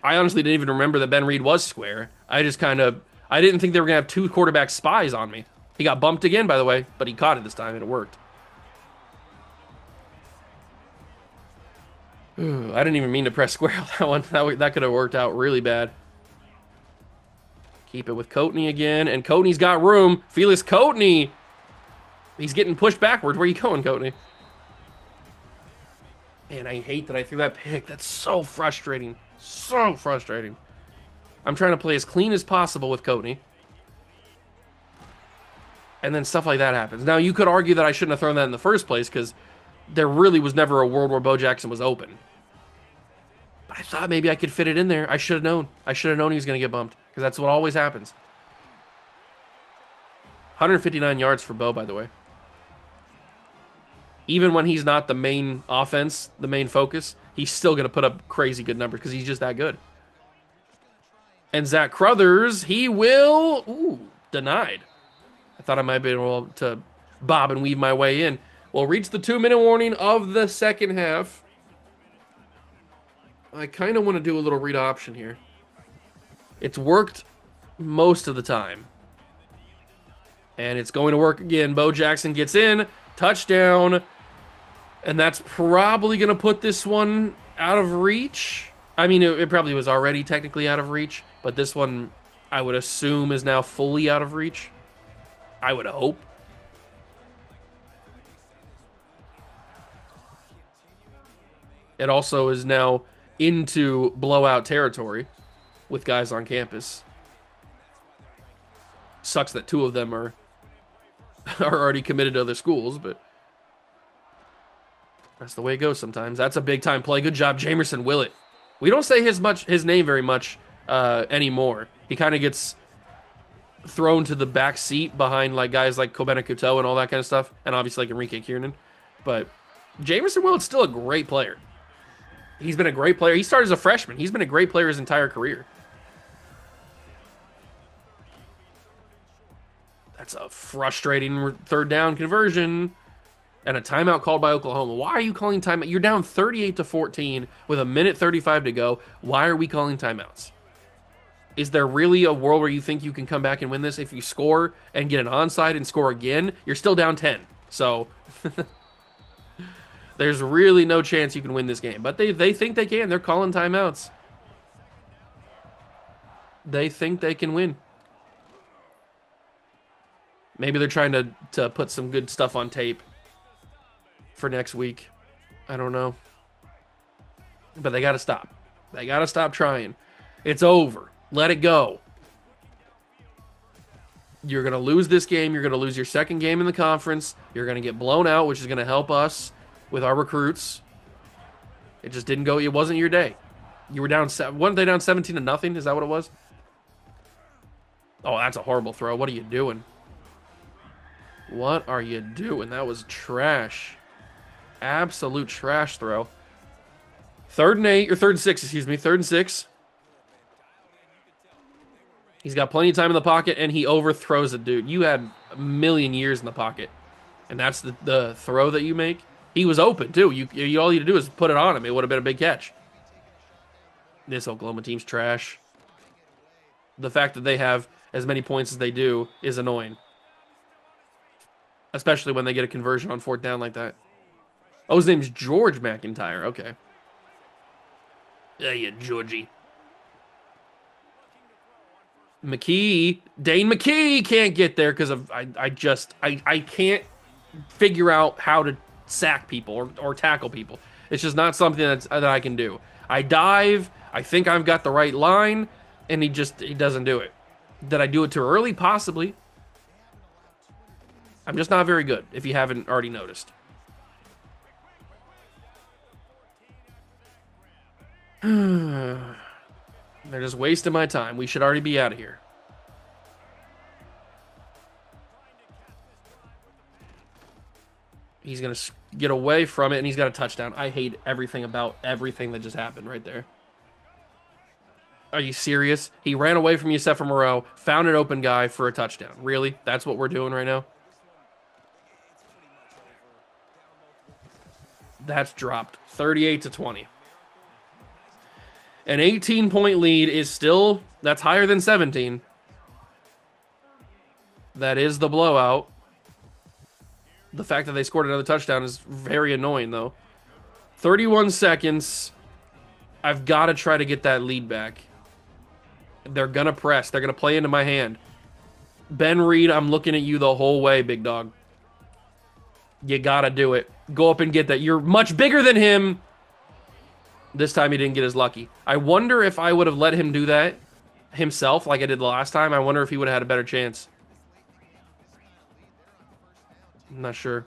I honestly didn't even remember that Ben Reed was square. I didn't think they were going to have 2 quarterback spies on me. He got bumped again, by the way, but he caught it this time and it worked. Ooh, I didn't even mean to press square on that one. That could have worked out really bad. Keep it with Coatney again, and Coatney's got room. Felix Coatney. He's getting pushed backwards. Where are you going, Coatney? Man, I hate that I threw that pick. That's so frustrating. So frustrating. I'm trying to play as clean as possible with Coatney. And then stuff like that happens. Now, you could argue that I shouldn't have thrown that in the first place because there really was never a world where Bo Jackson was open. But I thought maybe I could fit it in there. I should have known. I should have known he was going to get bumped because that's what always happens. 159 yards for Bo, by the way. Even when he's not the main offense, the main focus, he's still going to put up crazy good numbers because he's just that good. And Zach Crothers, he will... Ooh, denied. I thought I might be able to bob and weave my way in. We'll reach the 2-minute warning of the second half. I kind of want to do a little read option here. It's worked most of the time. And it's going to work again. Bo Jackson gets in. Touchdown. And that's probably going to put this one out of reach. I mean, it probably was already technically out of reach. But this one, I would assume, is now fully out of reach. I would hope. It also is now into blowout territory with guys on campus. Sucks that 2 of them are already committed to other schools, but that's the way it goes sometimes. That's a big-time play. Good job, Jamerson Willett. We don't say his name very much anymore. He kind of gets thrown to the back seat behind like guys like Kobena Couteau and all that kind of stuff, and obviously like Enrique Kiernan. But Jamerson Willett's still a great player. He's been a great player. He started as a freshman. He's been a great player his entire career. That's a frustrating third down conversion. And a timeout called by Oklahoma. Why are you calling timeout? You're down 38-14 with 1:35 to go. Why are we calling timeouts? Is there really a world where you think you can come back and win this? If you score and get an onside and score again, you're still down 10. So there's really no chance you can win this game. But they think they can. They're calling timeouts. They think they can win. Maybe they're trying to put some good stuff on tape for next week. I don't know. But they got to stop. They got to stop trying. It's over. Let it go. You're going to lose this game. You're going to lose your second game in the conference. You're going to get blown out, which is going to help us with our recruits. It just didn't go. It wasn't your day. You were down. Weren't they down 17-0? Is that what it was? Oh, that's a horrible throw. What are you doing? What are you doing? That was trash. Absolute trash throw. 3rd and 8, or 3rd and 6, excuse me. 3rd and 6. He's got plenty of time in the pocket, and he overthrows it, dude. You had a million years in the pocket, and that's the throw that you make. He was open, too. You all you had to do is put it on him. It would have been a big catch. This Oklahoma team's trash. The fact that they have as many points as they do is annoying. Especially when they get a conversion on 4th down like that. Oh, his name's George McIntyre. Okay. Yeah, you Georgie. Dane McKee can't get there because of I can't figure out how to sack people or tackle people. It's just not something that I can do. I dive, I think I've got the right line, and he doesn't do it. Did I do it too early? Possibly. I'm just not very good, if you haven't already noticed. They're just wasting my time. We should already be out of here. He's going to get away from it, and he's got a touchdown. I hate everything about everything that just happened right there. Are you serious? He ran away from Yusefa Moreau, found an open guy for a touchdown. Really? That's what we're doing right now? That's dropped. 38-20. An 18-point lead is still... That's higher than 17. That is the blowout. The fact that they scored another touchdown is very annoying, though. 31 seconds. I've got to try to get that lead back. They're going to press. They're going to play into my hand. Ben Reed, I'm looking at you the whole way, big dog. You got to do it. Go up and get that. You're much bigger than him. This time he didn't get as lucky. I wonder if I would have let him do that himself like I did the last time. I wonder if he would have had a better chance. I'm not sure.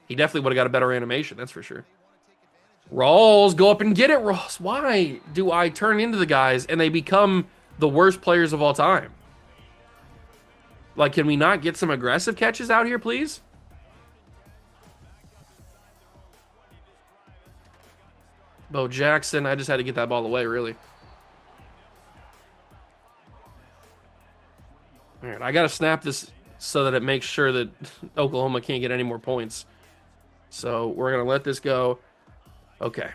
He definitely would have got a better animation, that's for sure. Rawls, go up and get it, Rawls. Why do I turn into the guys and they become the worst players of all time? Like, can we not get some aggressive catches out here, please? Bo Jackson, I just had to get that ball away, really. All right, I got to snap this so that it makes sure that Oklahoma can't get any more points. So we're going to let this go. Okay.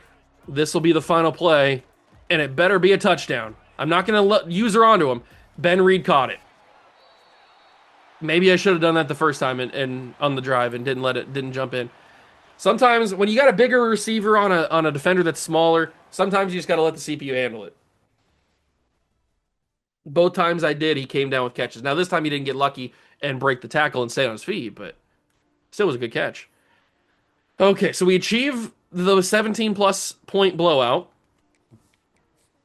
This will be the final play, and it better be a touchdown. I'm not going to use her onto him. Ben Reed caught it. Maybe I should have done that the first time and on the drive and didn't jump in. Sometimes when you got a bigger receiver on a defender that's smaller, sometimes you just got to let the CPU handle it. Both times I did, he came down with catches. Now this time he didn't get lucky and break the tackle and stay on his feet, but still was a good catch. Okay, so we achieve the 17-plus point blowout.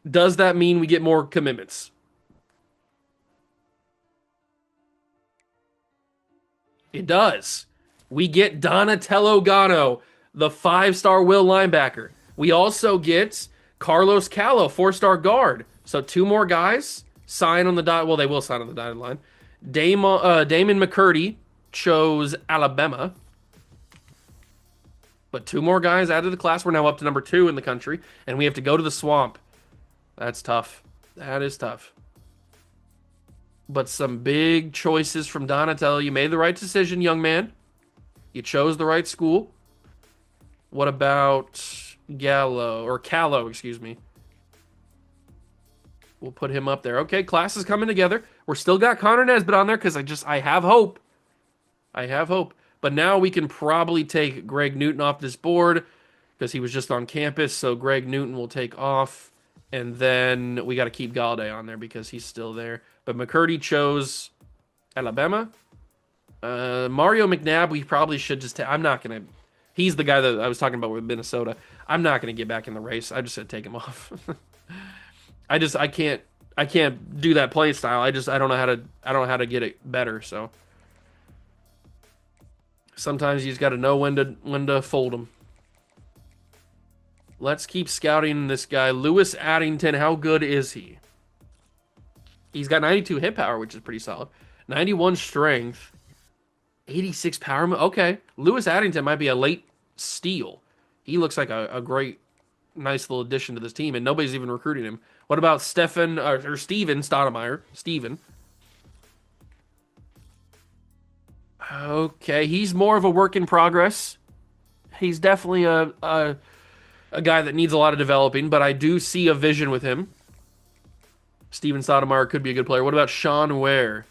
Does that mean we get more commitments? It does. We get Donatello Gano, the 5-star will linebacker. We also get Carlos Callo, 4-star guard. So 2 more guys sign on the dot. Well, they will sign on the dotted line. Damon McCurdy chose Alabama. But 2 more guys added to the class. We're now up to number 2 in the country. And we have to go to the swamp. That's tough. That is tough. But some big choices from Donatello. You made the right decision, young man. You chose the right school. What about Callow, excuse me. We'll put him up there. Okay, class is coming together. We're still got Connor Nesbitt on there because I have hope. I have hope. But now we can probably take Greg Newton off this board because he was just on campus. So Greg Newton will take off. And then we got to keep Galladay on there because he's still there. But McCurdy chose Alabama. Mario McNabb, we probably should just I'm not going to... He's the guy that I was talking about with Minnesota. I'm not going to get back in the race. I just said take him off. I can't do that play style. I don't know how to get it better, so sometimes you just got to know when to fold them. Let's keep scouting this guy. Lewis Addington, how good is he? He's got 92 hit power, which is pretty solid. 91 strength. 86 power. Okay. Lewis Addington might be a late steal. He looks like a great, nice little addition to this team, and nobody's even recruiting him. What about Steven Stoudemire? Steven. Okay, he's more of a work in progress. He's definitely a guy that needs a lot of developing, but I do see a vision with him. Steven Stoudemire could be a good player. What about Sean Ware?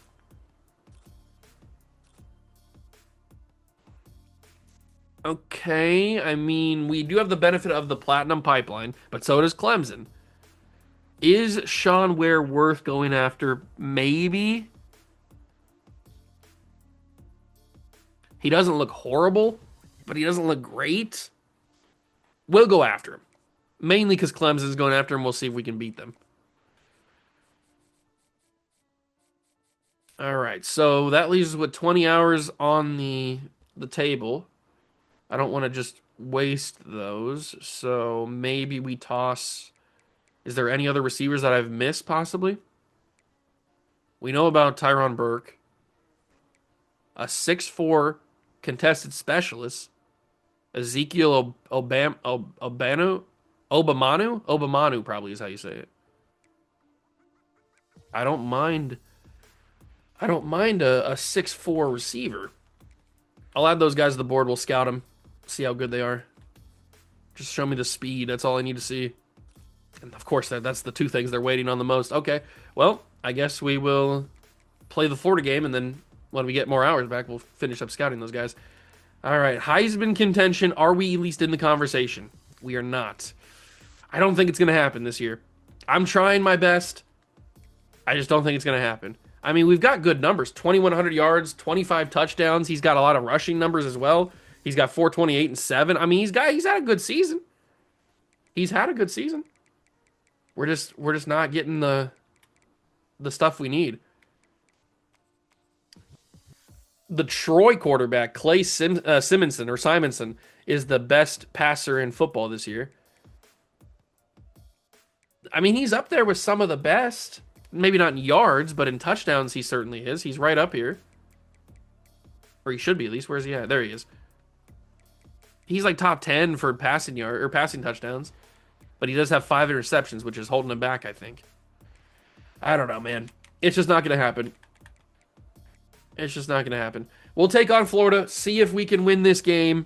Okay, I mean, we do have the benefit of the Platinum Pipeline, but so does Clemson. Is Sean Ware worth going after? Maybe. He doesn't look horrible, but he doesn't look great. We'll go after him. Mainly because Clemson's going after him. We'll see if we can beat them. All right, so that leaves us with 20 hours on the table. I don't want to just waste those, so maybe we toss... Is there any other receivers that I've missed, possibly? We know about Tyron Burke. A 6'4" contested specialist. Ezekiel Obamanu? Obamanu probably is how you say it. I don't mind a 6'4" receiver. I'll add those guys to the board. We'll scout them. See how good they are. Just show me the speed. That's all I need to see. And of course, that's the two things they're waiting on the most. Okay, well, I guess we will play the Florida game, and then when we get more hours back, we'll finish up scouting those guys. All right, Heisman contention. Are we at least in the conversation? We are not. I don't think it's going to happen this year. I'm trying my best. I just don't think it's going to happen. I mean, we've got good numbers. 2,100 yards, 25 touchdowns. He's got a lot of rushing numbers as well. He's got 428 and 7. I mean, he's had a good season. He's had a good season. We're just not getting the stuff we need. The Troy quarterback, Clay Simonson, is the best passer in football this year. I mean, he's up there with some of the best. Maybe not in yards, but in touchdowns, he certainly is. He's right up here. Or he should be, at least. Where's he at? There he is. He's like top 10 for passing touchdowns. But he does have 5 interceptions, which is holding him back, I think. I don't know, man. It's just not going to happen. It's just not going to happen. We'll take on Florida, see if we can win this game.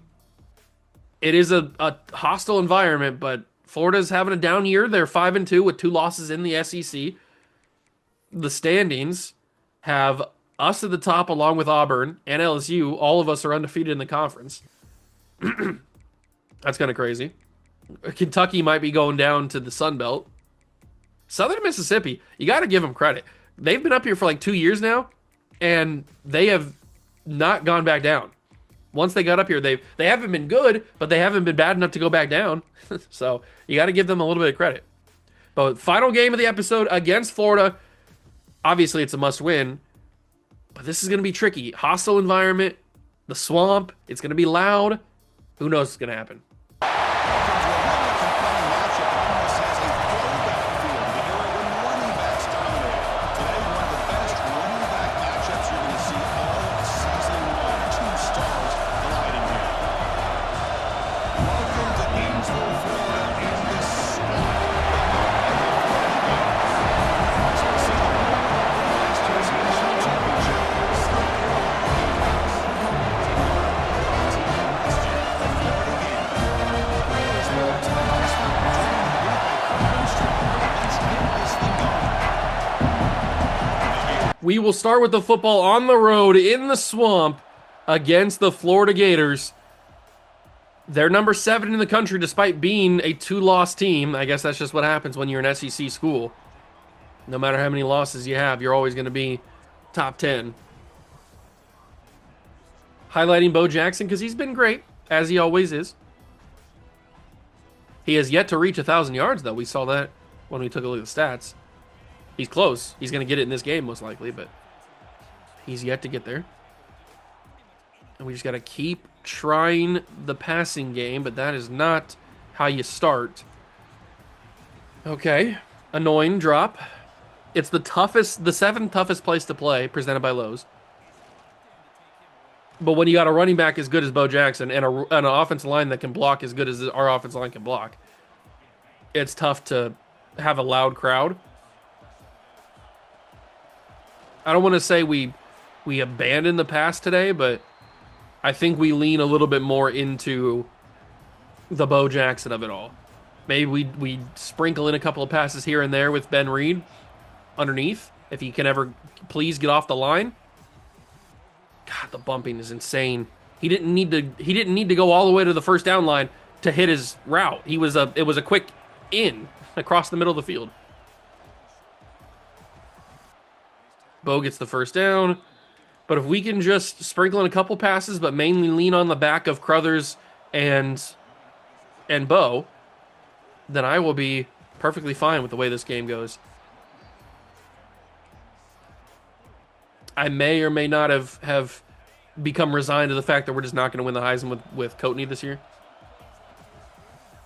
It is a hostile environment, but Florida's having a down year. They're 5-2 with 2 losses in the SEC. The standings have us at the top along with Auburn and LSU. All of us are undefeated in the conference. That's kind of crazy. Kentucky might be going down to the Sun Belt. Southern Mississippi, you got to give them credit. They've been up here for like 2 years now, and they have not gone back down. Once they got up here, they haven't been good, but they haven't been bad enough to go back down. So you got to give them a little bit of credit. But final game of the episode against Florida. Obviously, it's a must-win, but this is going to be tricky. Hostile environment, the swamp, it's going to be loud. Who knows what's going to happen? We will start with the football on the road in the swamp against the Florida Gators. They're number 7 in the country despite being a 2-loss team. I guess that's just what happens when you're an SEC school. No matter how many losses you have, you're always going to be top 10. Highlighting Bo Jackson because he's been great, as he always is. He has yet to reach 1,000 yards, though. We saw that when we took a look at the stats. He's close. He's going to get it in this game, most likely, but he's yet to get there. And we just got to keep trying the passing game, but that is not how you start. Okay. Annoying drop. It's the 7th toughest place to play, presented by Lowe's. But when you got a running back as good as Bo Jackson and an offensive line that can block as good as our offensive line can block, it's tough to have a loud crowd. I don't want to say we abandon the pass today, but I think we lean a little bit more into the Bo Jackson of it all. Maybe we sprinkle in a couple of passes here and there with Ben Reed underneath, if he can ever please get off the line. God, the bumping is insane. He didn't need to go all the way to the first down line to hit his route. It was a quick in across the middle of the field. Bo gets the first down. But if we can just sprinkle in a couple passes, but mainly lean on the back of Crothers and Bo, then I will be perfectly fine with the way this game goes. I may or may not have become resigned to the fact that we're just not going to win the Heisman with Coatney this year.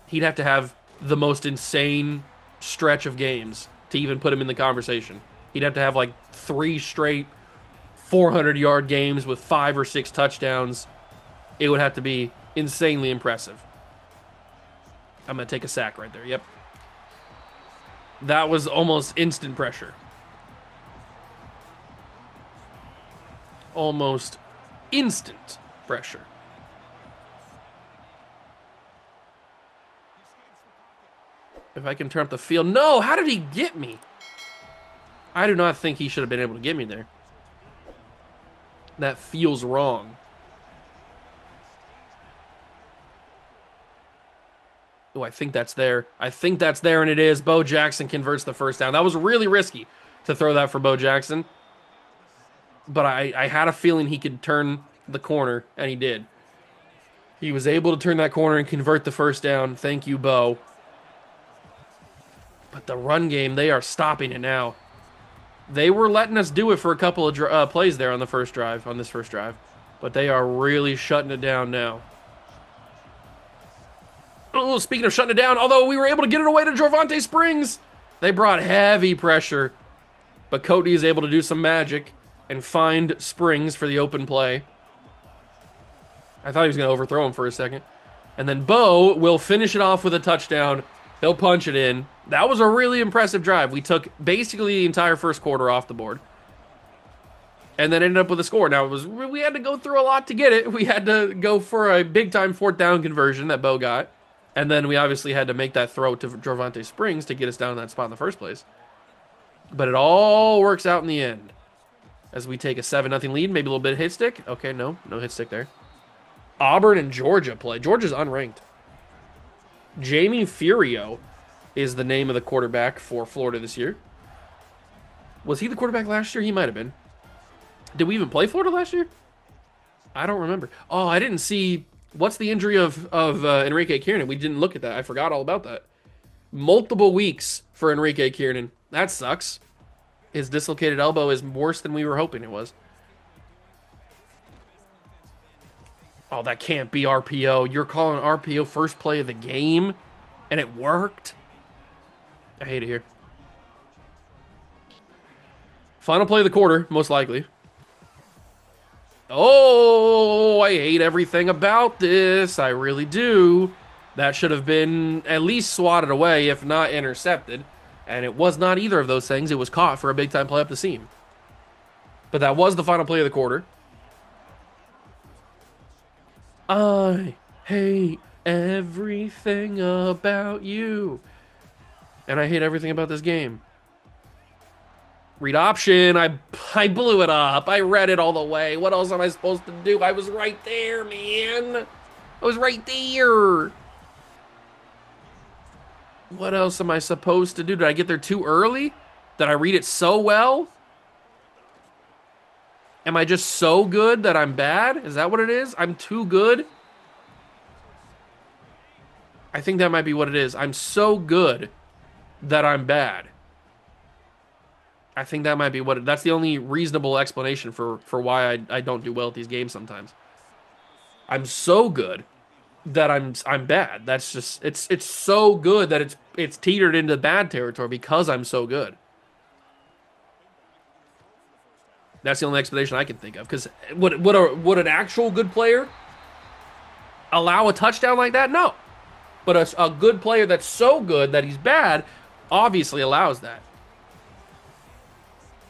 He'd have to have the most insane stretch of games to even put him in the conversation. He'd have to have like 3 straight 400-yard games with 5 or 6 touchdowns. It would have to be insanely impressive. I'm going to take a sack right there. Yep. That was almost instant pressure. Almost instant pressure. If I can turn up the field. No, how did he get me? I do not think he should have been able to get me there. That feels wrong. Oh, I think that's there. I think that's there, and it is. Bo Jackson converts the first down. That was really risky to throw that for Bo Jackson. But I had a feeling he could turn the corner, and he did. He was able to turn that corner and convert the first down. Thank you, Bo. But the run game, they are stopping it now. They were letting us do it for a couple of plays there on this first drive. But they are really shutting it down now. Oh, speaking of shutting it down, although we were able to get it away to Jorvonte Springs, they brought heavy pressure. But Cody is able to do some magic and find Springs for the open play. I thought he was going to overthrow him for a second. And then Bo will finish it off with a touchdown. He'll punch it in. That was a really impressive drive. We took basically the entire first quarter off the board. And then ended up with a score. Now, we had to go through a lot to get it. We had to go for a big-time 4th down conversion that Bo got. And then we obviously had to make that throw to Jorvonte Springs to get us down in that spot in the first place. But it all works out in the end. As we take a 7-0 lead, maybe a little bit of hit stick. Okay, no hit stick there. Auburn and Georgia play. Georgia's unranked. Jamie Furio is the name of the quarterback for Florida this year. Was he the quarterback last year? He might have been. Did we even play Florida last year? I don't remember. Oh, I didn't see. What's the injury of Enrique Kiernan? We didn't look at that. I forgot all about that. Multiple weeks for Enrique Kiernan. That sucks. His dislocated elbow is worse than we were hoping it was. Oh, that can't be RPO. You're calling RPO first play of the game, and it worked? I hate it here. Final play of the quarter, most likely. Oh, I hate everything about this. I really do. That should have been at least swatted away, if not intercepted. And it was not either of those things. It was caught for a big-time play up the seam. But that was the final play of the quarter. I hate everything about you. And I hate everything about this game. Read option. I blew it up. I read it all the way. What else am I supposed to do? I was right there, man. I was right there. What else am I supposed to do? Did I get there too early? Did I read it so well? Am I just so good that I'm bad? Is that what it is? I'm too good? I think that might be what it is. I'm so good that I'm bad. I think that might be what that's the only reasonable explanation for why I don't do well at these games sometimes. I'm so good that I'm bad. That's just it's so good that it's teetered into bad territory because I'm so good. That's the only explanation I can think of. Because would an actual good player allow a touchdown like that? No. But a good player that's so good that he's bad obviously allows that.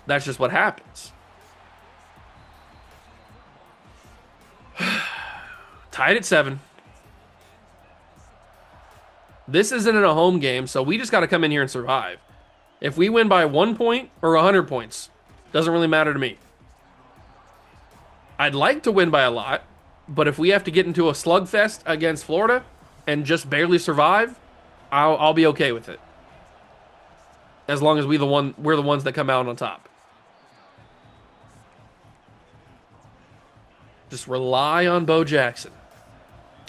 That's just what happens. Tied at 7. This isn't in a home game, so we just got to come in here and survive. If we win by 1 point or 100 points, doesn't really matter to me. I'd like to win by a lot, but if we have to get into a slugfest against Florida and just barely survive, I'll be okay with it. As long as we're the ones that come out on top. Just rely on Bo Jackson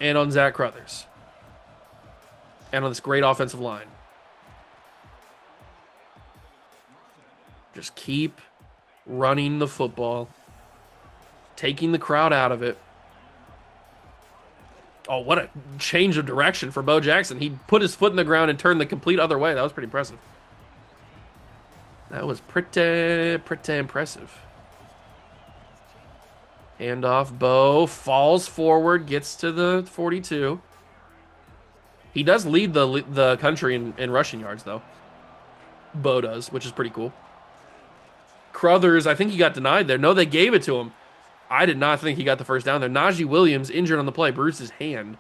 and on Zach Crothers and on this great offensive line. Just keep running the football, taking the crowd out of it. Oh, what a change of direction for Bo Jackson. He put his foot in the ground and turned the complete other way. That was pretty impressive. That was pretty impressive. Handoff, Bo falls forward, gets to the 42. He does lead the country in rushing yards, though. Bo does, which is pretty cool. Crothers, I think he got denied there. No, they gave it to him. I did not think he got the first down there. Najee Williams, injured on the play, bruised his hand.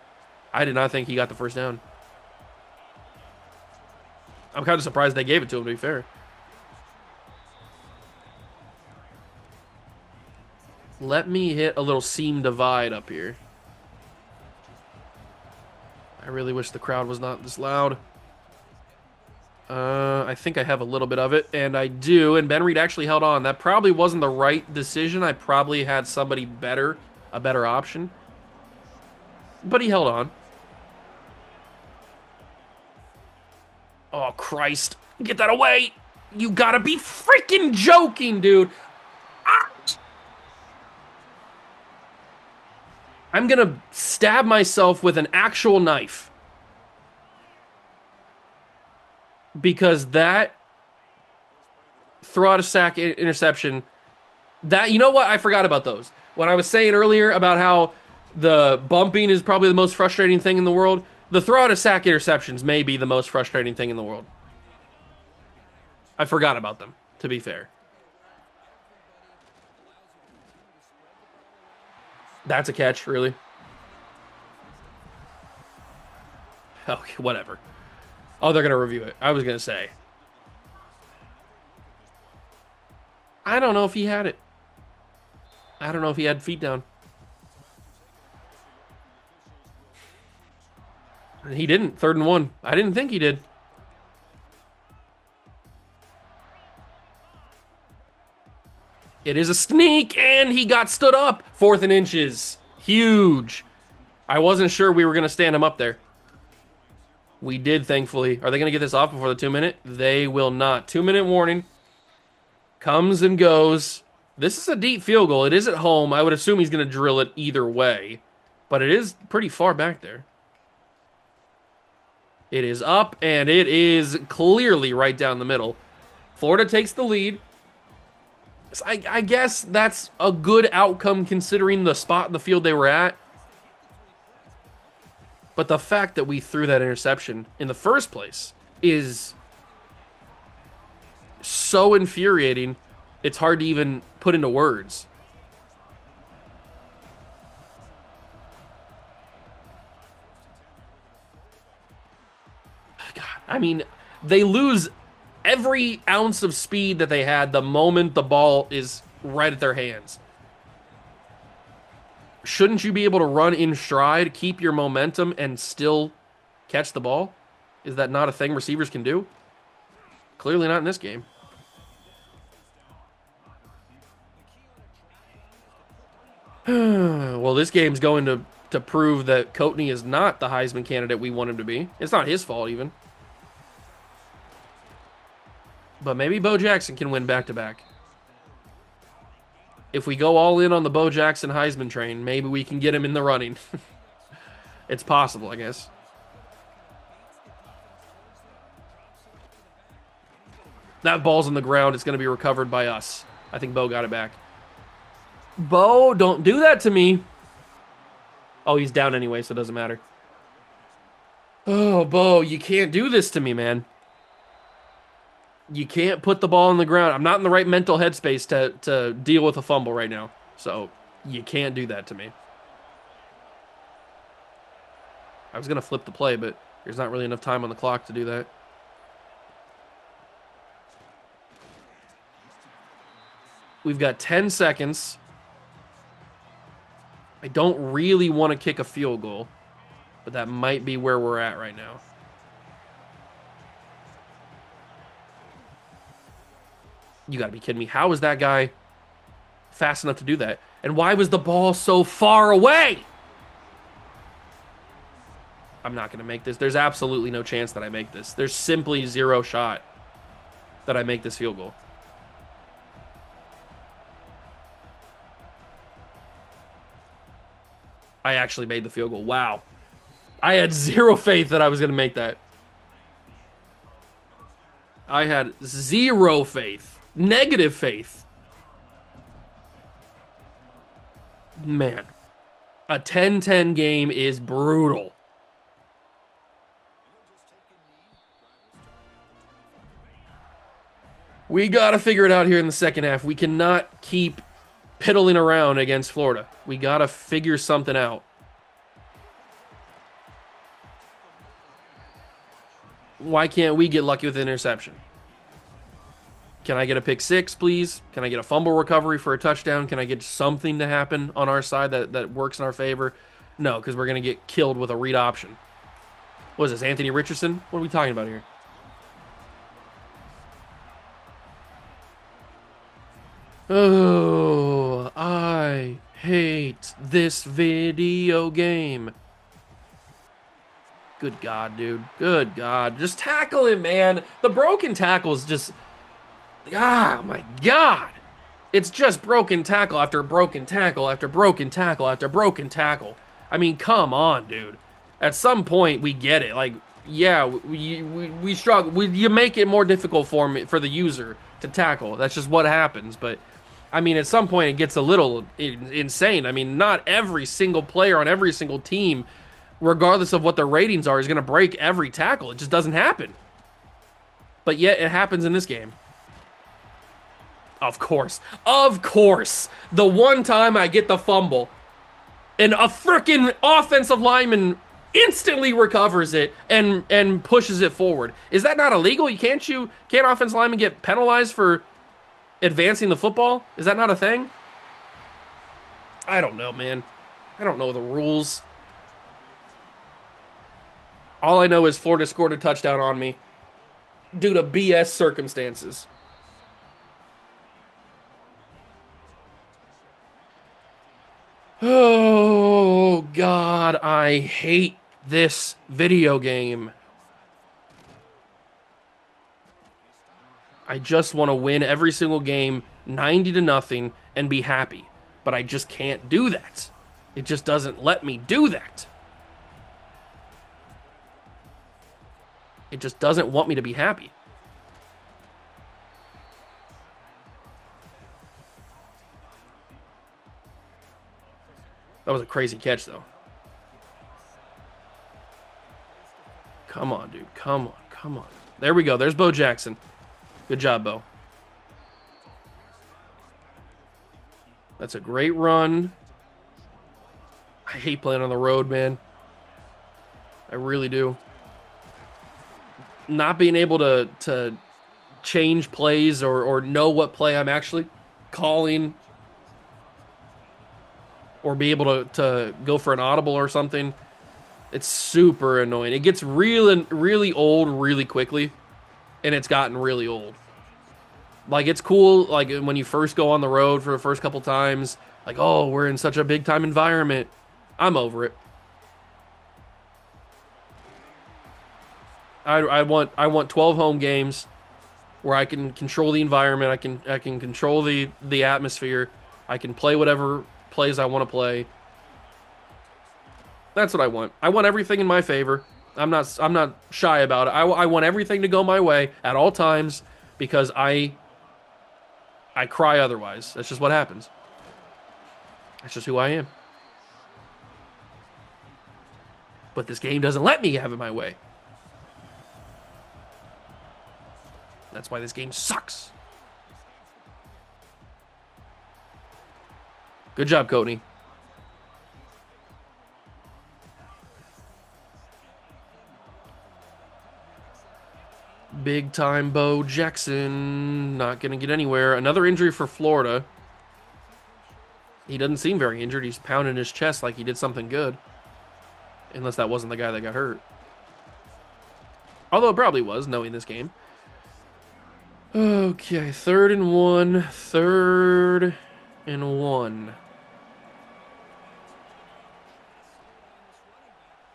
I did not think he got the first down. I'm kind of surprised they gave it to him, to be fair. Let me hit a little seam divide up here. I really wish the crowd was not this loud. I think I have a little bit of it, and I do, and Ben Reed actually held on. That probably wasn't the right decision. I probably had somebody better, a better option. But he held on. Oh, Christ. Get that away. You gotta be freaking joking, dude. Ah! I'm gonna stab myself with an actual knife. Because that throw out a sack interception, that, you know what? I forgot about those. When I was saying earlier about how the bumping is probably the most frustrating thing in the world, the throw out a sack interceptions may be the most frustrating thing in the world. I forgot about them, to be fair. That's a catch, really. Okay, whatever. Oh, they're going to review it. I was going to say. I don't know if he had it. I don't know if he had feet down. He didn't. 3rd and 1. I didn't think he did. It is a sneak, and he got stood up. 4th and inches. Huge. I wasn't sure we were going to stand him up there. We did, thankfully. Are they going to get this off before the 2-minute? They will not. 2-minute warning. Comes and goes. This is a deep field goal. It is at home. I would assume he's going to drill it either way. But it is pretty far back there. It is up, and it is clearly right down the middle. Florida takes the lead. I guess that's a good outcome considering the spot in the field they were at. But the fact that we threw that interception in the first place is so infuriating, it's hard to even put into words. God, I mean, they lose every ounce of speed that they had the moment the ball is right at their hands. Shouldn't you be able to run in stride, keep your momentum, and still catch the ball? Is that not a thing receivers can do? Clearly not in this game. Well, this game's going to prove that Coatney is not the Heisman candidate we want him to be. It's not his fault, even. But maybe Bo Jackson can win back-to-back. If we go all in on the Bo Jackson Heisman train, maybe we can get him in the running. It's possible, I guess. That ball's on the ground. It's going to be recovered by us. I think Bo got it back. Bo, don't do that to me. Oh, he's down anyway, so it doesn't matter. Oh, Bo, you can't do this to me, man. You can't put the ball on the ground. I'm not in the right mental headspace to deal with a fumble right now. So you can't do that to me. I was going to flip the play, but there's not really enough time on the clock to do that. We've got 10 seconds. I don't really want to kick a field goal, but that might be where we're at right now. You got to be kidding me. How is that guy fast enough to do that? And why was the ball so far away? I'm not going to make this. There's absolutely no chance that I make this. There's simply zero shot that I make this field goal. I actually made the field goal. Wow. I had zero faith that I was going to make that. I had zero faith. Negative faith. Man. A 10-10 game is brutal. We got to figure it out here in the second half. We cannot keep piddling around against Florida. We got to figure something out. Why can't we get lucky with an interception? Can I get a pick six, please? Can I get a fumble recovery for a touchdown? Can I get something to happen on our side that works in our favor? No, because we're going to get killed with a read option. What is this, Anthony Richardson? What are we talking about here? Oh, I hate this video game. Good God, dude. Good God. Just tackle him, man. The broken tackle is just... Ah, my God. It's just broken tackle after broken tackle after broken tackle after broken tackle. I mean, come on, dude. At some point, we get it. Like, yeah, we struggle. You make it more difficult for the user to tackle. That's just what happens. But, I mean, at some point, it gets a little insane. I mean, not every single player on every single team, regardless of what their ratings are, is going to break every tackle. It just doesn't happen. But yet, it happens in this game. Of course. Of course. The one time I get the fumble and a freaking offensive lineman instantly recovers it and pushes it forward. Is that not illegal? Can't offensive linemen get penalized for advancing the football? Is that not a thing? I don't know, man. I don't know the rules. All I know is Florida scored a touchdown on me due to BS circumstances. Oh, God, I hate this video game. I just want to win every single game 90-0 and be happy. But I just can't do that. It just doesn't let me do that. It just doesn't want me to be happy. That was a crazy catch, though. Come on, dude. Come on. Come on. There we go. There's Bo Jackson. Good job, Bo. That's a great run. I hate playing on the road, man. I really do. Not being able to change plays or know what play I'm actually calling, or be able to go for an audible or something. It's super annoying. It gets really old really quickly, and it's gotten really old. Like, it's cool, like, when you first go on the road for the first couple times, like, oh, we're in such a big-time environment. I'm over it. I want 12 home games where I can control the environment, I can control the atmosphere, I can play whatever plays I want to play. That's what I want. I want everything in my favor. I'm not shy about it. I want everything to go my way at all times because I cry otherwise. That's just what happens. That's just who I am. But this game doesn't let me have it my way. That's why this game sucks. Good job, Courtney. Big time Bo Jackson. Not going to get anywhere. Another injury for Florida. He doesn't seem very injured. He's pounding his chest like he did something good. Unless that wasn't the guy that got hurt. Although it probably was, knowing this game. Okay, 3rd and 1. 3rd and 1.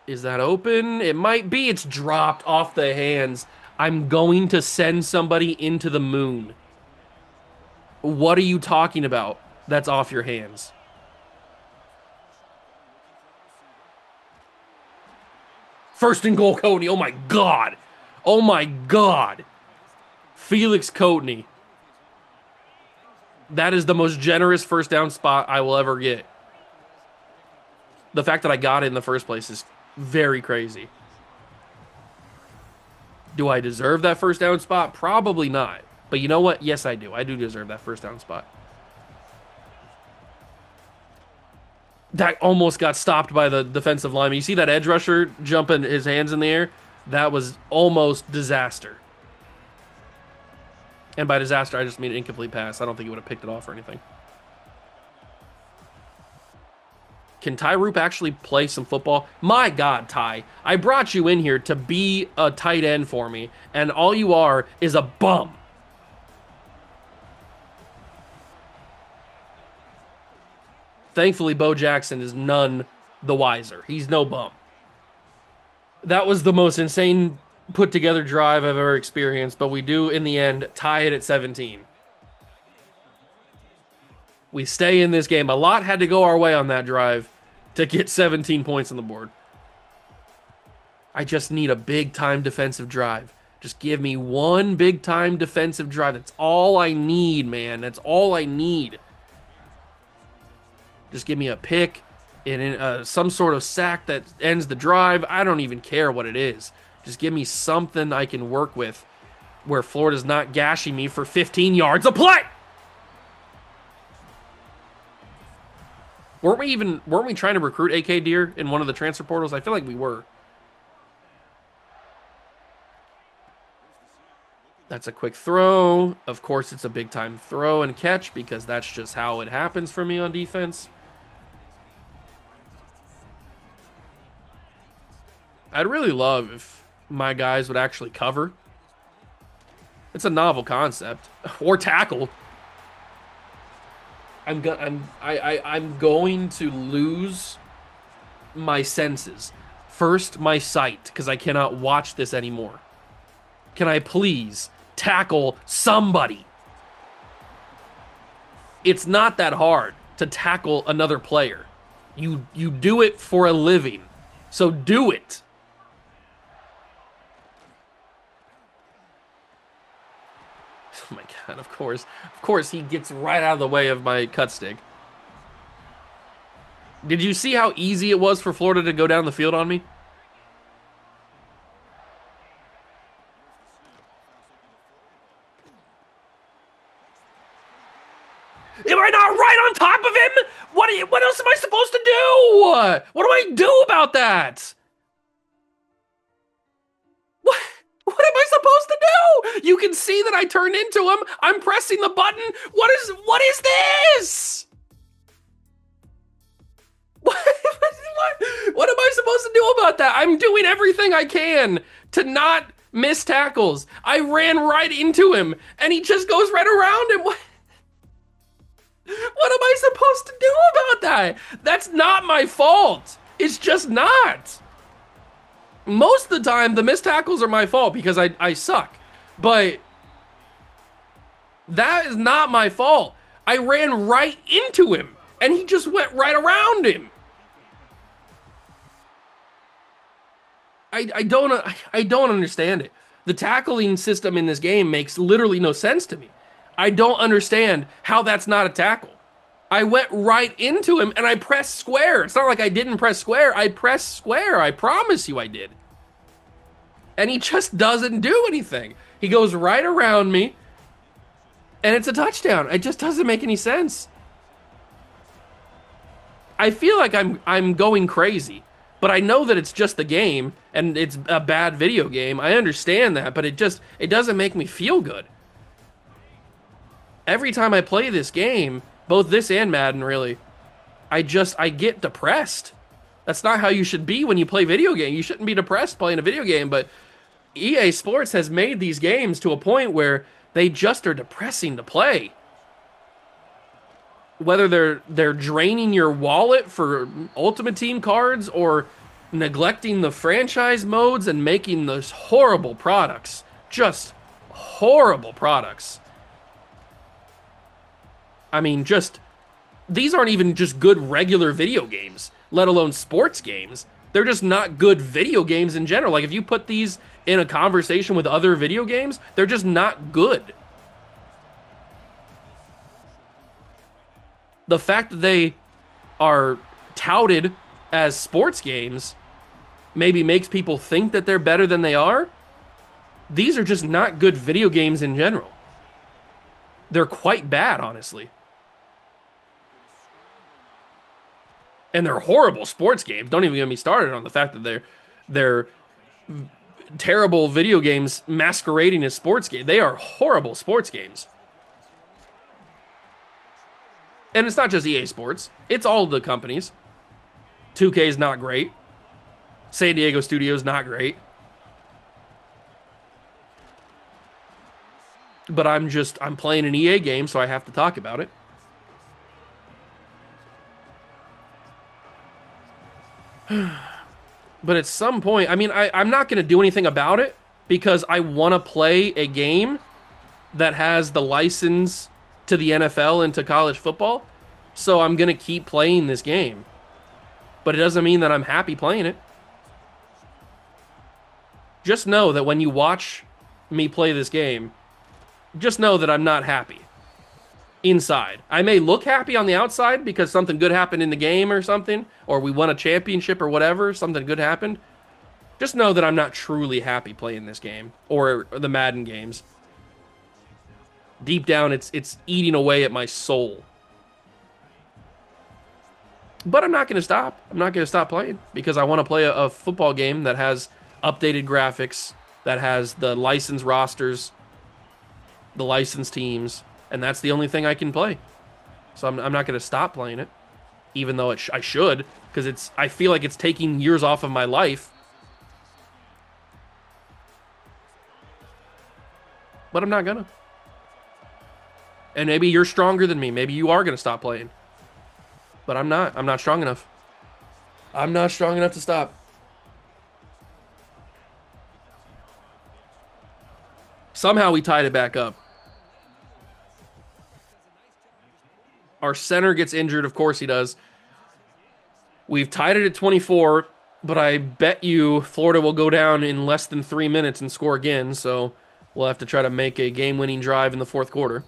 Is that open? It might be. It's dropped off the hands. I'm going to send somebody into the moon. What are you talking about? That's off your hands. First and goal, Courtney. Oh my God. Oh my God. Felix Courtney. That is the most generous first down spot I will ever get. The fact that I got it in the first place is very crazy. Do I deserve that first down spot? Probably not. But you know what? Yes, I do. I do deserve that first down spot. That almost got stopped by the defensive lineman. You see that edge rusher jumping his hands in the air? That was almost disaster. And by disaster, I just mean incomplete pass. I don't think he would have picked it off or anything. Can Ty Roop actually play some football? My God, Ty. I brought you in here to be a tight end for me, and all you are is a bum. Thankfully, Bo Jackson is none the wiser. He's no bum. That was the most insane put-together drive I've ever experienced, but we do, in the end, tie it at 17. We stay in this game. A lot had to go our way on that drive to get 17 points on the board. I just need a big-time defensive drive. Just give me one big-time defensive drive. That's all I need, man. That's all I need. Just give me a pick and some sort of sack that ends the drive. I don't even care what it is. Just give me something I can work with where Florida's not gashing me for 15 yards a play. Weren't we trying to recruit AK Deer in one of the transfer portals? I feel like we were. That's a quick throw. Of course, it's a big-time throw and catch because that's just how it happens for me on defense. I'd really love if my guys would actually cover. It's a novel concept. Or tackle. I'm going to lose my senses. First, my sight, because I cannot watch this anymore. Can I please tackle somebody? It's not that hard to tackle another player. You do it for a living. So do it. Oh my God, of course he gets right out of the way of my cut stick. Did you see how easy it was for Florida to go down the field on me? Am I not right on top of him? What else am I supposed to do? What do I do about that? What am I supposed to do? You can see that I turned into him. I'm pressing the button. What is this? What am I supposed to do about that? I'm doing everything I can to not miss tackles. I ran right into him, and he just goes right around him. What am I supposed to do about that? That's not my fault. It's just not. Most of the time, the missed tackles are my fault because I suck. But that is not my fault. I ran right into him, and he just went right around him. I don't understand it. The tackling system in this game makes literally no sense to me. I don't understand how that's not a tackle. I went right into him and I pressed square. It's not like I didn't press square. I pressed square. I promise you I did. And he just doesn't do anything. He goes right around me and it's a touchdown. It just doesn't make any sense. I feel like I'm going crazy, but I know that it's just the game and it's a bad video game. I understand that, but it doesn't make me feel good. Every time I play this game, both this and Madden really, I get depressed. That's not how you should be when you play video game. You shouldn't be depressed playing a video game, but EA Sports has made these games to a point where they just are depressing to play. Whether they're draining your wallet for Ultimate Team cards or neglecting the franchise modes and making those horrible products. Just horrible products. I mean, these aren't even just good regular video games, let alone sports games. They're just not good video games in general. Like, if you put these in a conversation with other video games, they're just not good. The fact that they are touted as sports games maybe makes people think that they're better than they are. These are just not good video games in general. They're quite bad, honestly. And they're horrible sports games. Don't even get me started on the fact that they're terrible video games masquerading as sports games. They are horrible sports games. And it's not just EA Sports. It's all the companies. 2K is not great. San Diego Studios not great. But I'm playing an EA game, so I have to talk about it. But at some point, I mean, I'm not going to do anything about it because I want to play a game that has the license to the NFL and to college football. So I'm going to keep playing this game. But it doesn't mean that I'm happy playing it. Just know that when you watch me play this game, just know that I'm not happy inside. I may look happy on the outside because something good happened in the game or something, or we won a championship or whatever, something good happened. Just know that I'm not truly happy playing this game or the Madden games. Deep down, it's eating away at my soul. But I'm not going to stop. I'm not going to stop playing because I want to play a football game that has updated graphics, that has the licensed rosters, the licensed teams, and that's the only thing I can play. So I'm not going to stop playing it, even though I should, because I feel like it's taking years off of my life. But I'm not gonna. And maybe you're stronger than me. Maybe you are going to stop playing. But I'm not. I'm not strong enough. I'm not strong enough to stop. Somehow we tied it back up. Our center gets injured. Of course he does. We've tied it at 24, but I bet you Florida will go down in less than 3 minutes and score again, so we'll have to try to make a game-winning drive in the fourth quarter.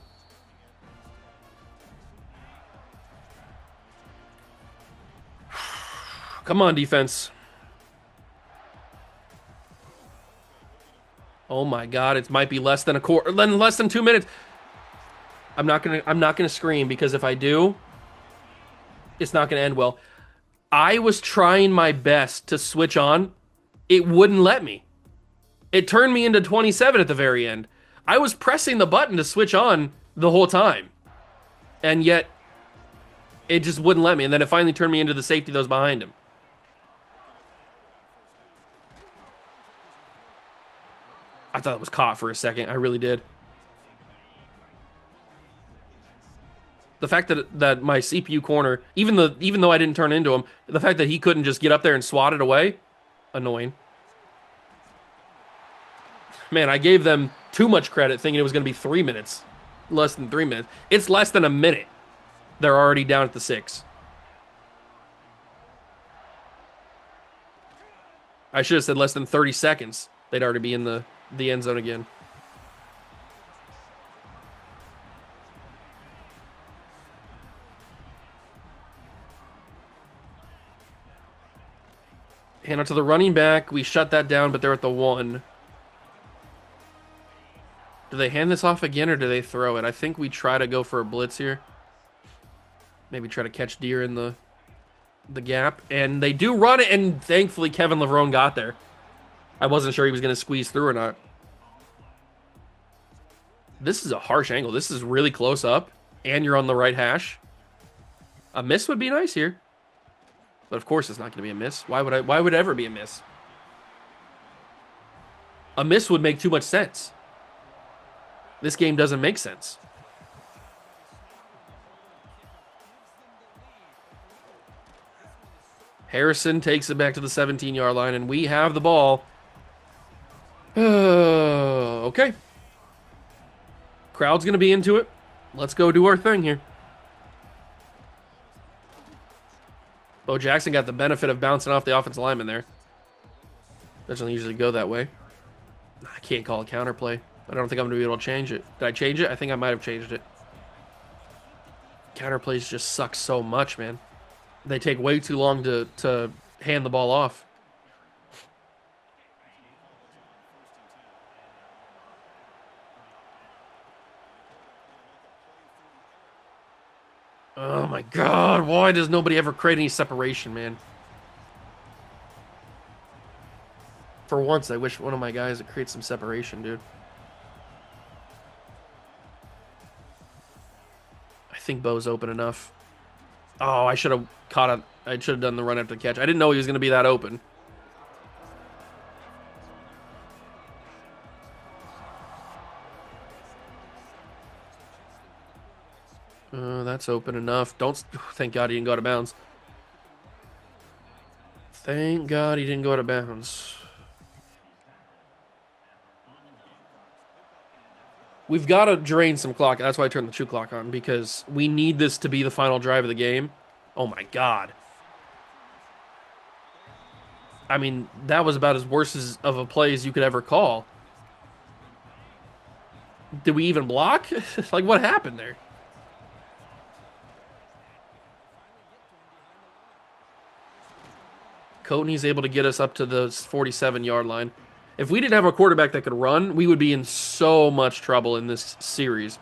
Come on, defense. Oh my God, it might be less than a quarter, less than 2 minutes. I'm not gonna scream because if I do, it's not gonna end well. I was trying my best to switch on. It wouldn't let me. It turned me into 27 at the very end. I was pressing the button to switch on the whole time. And yet, it just wouldn't let me. And then it finally turned me into the safety that was behind him. I thought it was caught for a second. I really did. The fact that my CPU corner, even though I didn't turn into him, the fact that he couldn't just get up there and swat it away, annoying. Man, I gave them too much credit thinking it was going to be 3 minutes. Less than 3 minutes. It's less than a minute. They're already down at the 6. I should have said less than 30 seconds. They'd already be in the end zone again. Hand it to the running back. We shut that down, but they're at the 1. Do they hand this off again, or do they throw it? I think we try to go for a blitz here. Maybe try to catch deer in the gap. And they do run it, and thankfully Kevin Levrone got there. I wasn't sure he was going to squeeze through or not. This is a harsh angle. This is really close up, and you're on the right hash. A miss would be nice here. But of course it's not going to be a miss. Why would it ever be a miss? A miss would make too much sense. This game doesn't make sense. Harrison takes it back to the 17-yard line, and we have the ball. Okay. Crowd's going to be into it. Let's go do our thing here. Bo Jackson got the benefit of bouncing off the offensive lineman there. Doesn't usually go that way. I can't call a counterplay. I don't think I'm going to be able to change it. Did I change it? I think I might have changed it. Counterplays just suck so much, man. They take way too long to hand the ball off. Oh my God, why does nobody ever create any separation, man? For once, I wish one of my guys would create some separation, dude. I think Bo's open enough. Oh, I should have caught it. I should have done the run after the catch. I didn't know he was going to be that open. That's open enough. Thank God he didn't go out of bounds. Thank God he didn't go out of bounds. We've got to drain some clock. That's why I turned the chew clock on, because we need this to be the final drive of the game. Oh my God. I mean, that was about as worse of a play as you could ever call. Did we even block? Like, what happened there? Coatney's able to get us up to the 47-yard line. If we didn't have a quarterback that could run, we would be in so much trouble in this series,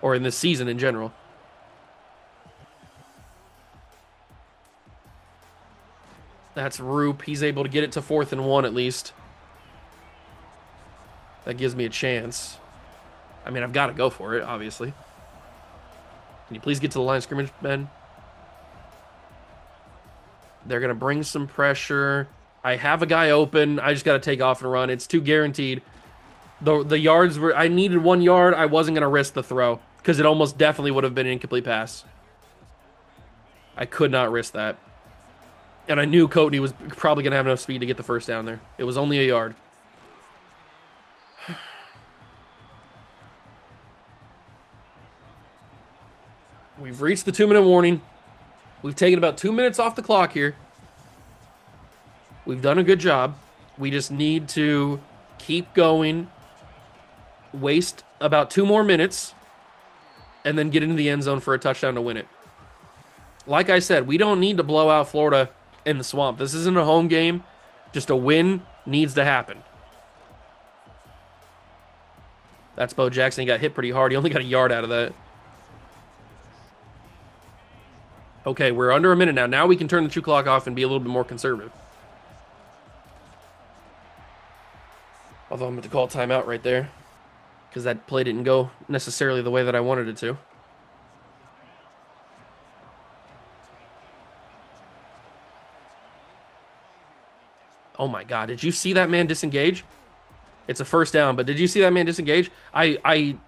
or in this season in general. That's Roop. He's able to get it to 4th and 1 at least. That gives me a chance. I mean, I've got to go for it, obviously. Can you please get to the line of scrimmage, Ben? They're going to bring some pressure. I have a guy open. I just got to take off and run. It's too guaranteed. The yards were... I needed 1 yard. I wasn't going to risk the throw, because it almost definitely would have been an incomplete pass. I could not risk that. And I knew Coatney was probably going to have enough speed to get the first down there. It was only a yard. We've reached the 2-minute warning. We've taken about 2 minutes off the clock here. We've done a good job. We just need to keep going, waste about 2 more minutes, and then get into the end zone for a touchdown to win it. Like I said, we don't need to blow out Florida in the swamp. This isn't a home game. Just a win needs to happen. That's Bo Jackson. He got hit pretty hard. He only got a yard out of that. Okay, we're under a minute now. Now we can turn the chew clock off and be a little bit more conservative. Although I'm going to call a timeout right there, because that play didn't go necessarily the way that I wanted it to. Oh my God, did you see that man disengage? It's a first down, but did you see that man disengage? I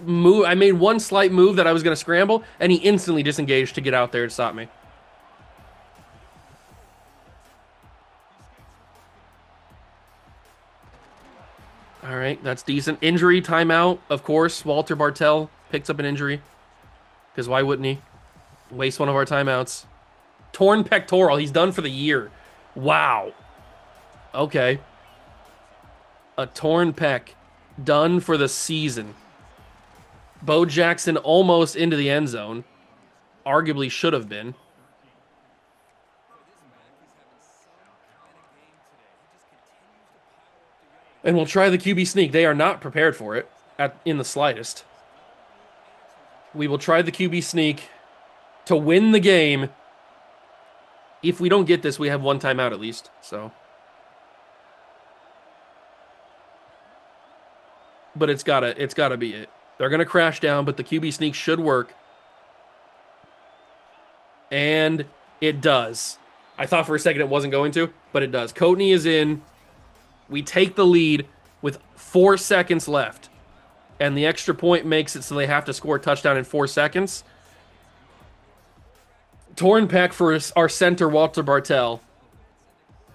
made one slight move that I was going to scramble, and he instantly disengaged to get out there to stop me. All right, that's decent. Injury, timeout, of course. Walter Bartell picks up an injury, because why wouldn't he? Waste one of our timeouts. Torn pectoral. He's done for the year. Wow. Okay. A torn pec. Done for the season. Bo Jackson almost into the end zone. Arguably should have been. And we'll try the QB sneak. They are not prepared for it in the slightest. We will try the QB sneak to win the game. If we don't get this, we have one timeout at least. So, but it's gotta be it. They're gonna crash down, but the QB sneak should work. And it does. I thought for a second it wasn't going to, but it does. Coatney is in. We take the lead with 4 seconds left. And the extra point makes it so they have to score a touchdown in 4 seconds. Torn Peck for our center, Walter Bartell.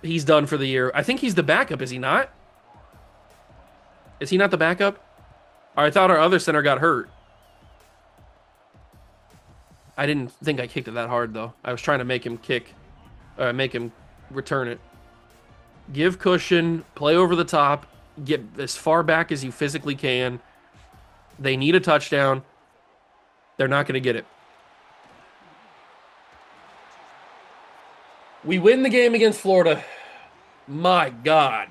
He's done for the year. I think he's the backup, is he not? Is he not the backup? I thought our other center got hurt. I didn't think I kicked it that hard, though. I was trying to make him make him return it. Give cushion, play over the top, get as far back as you physically can. They need a touchdown. They're not going to get it. We win the game against Florida. My God.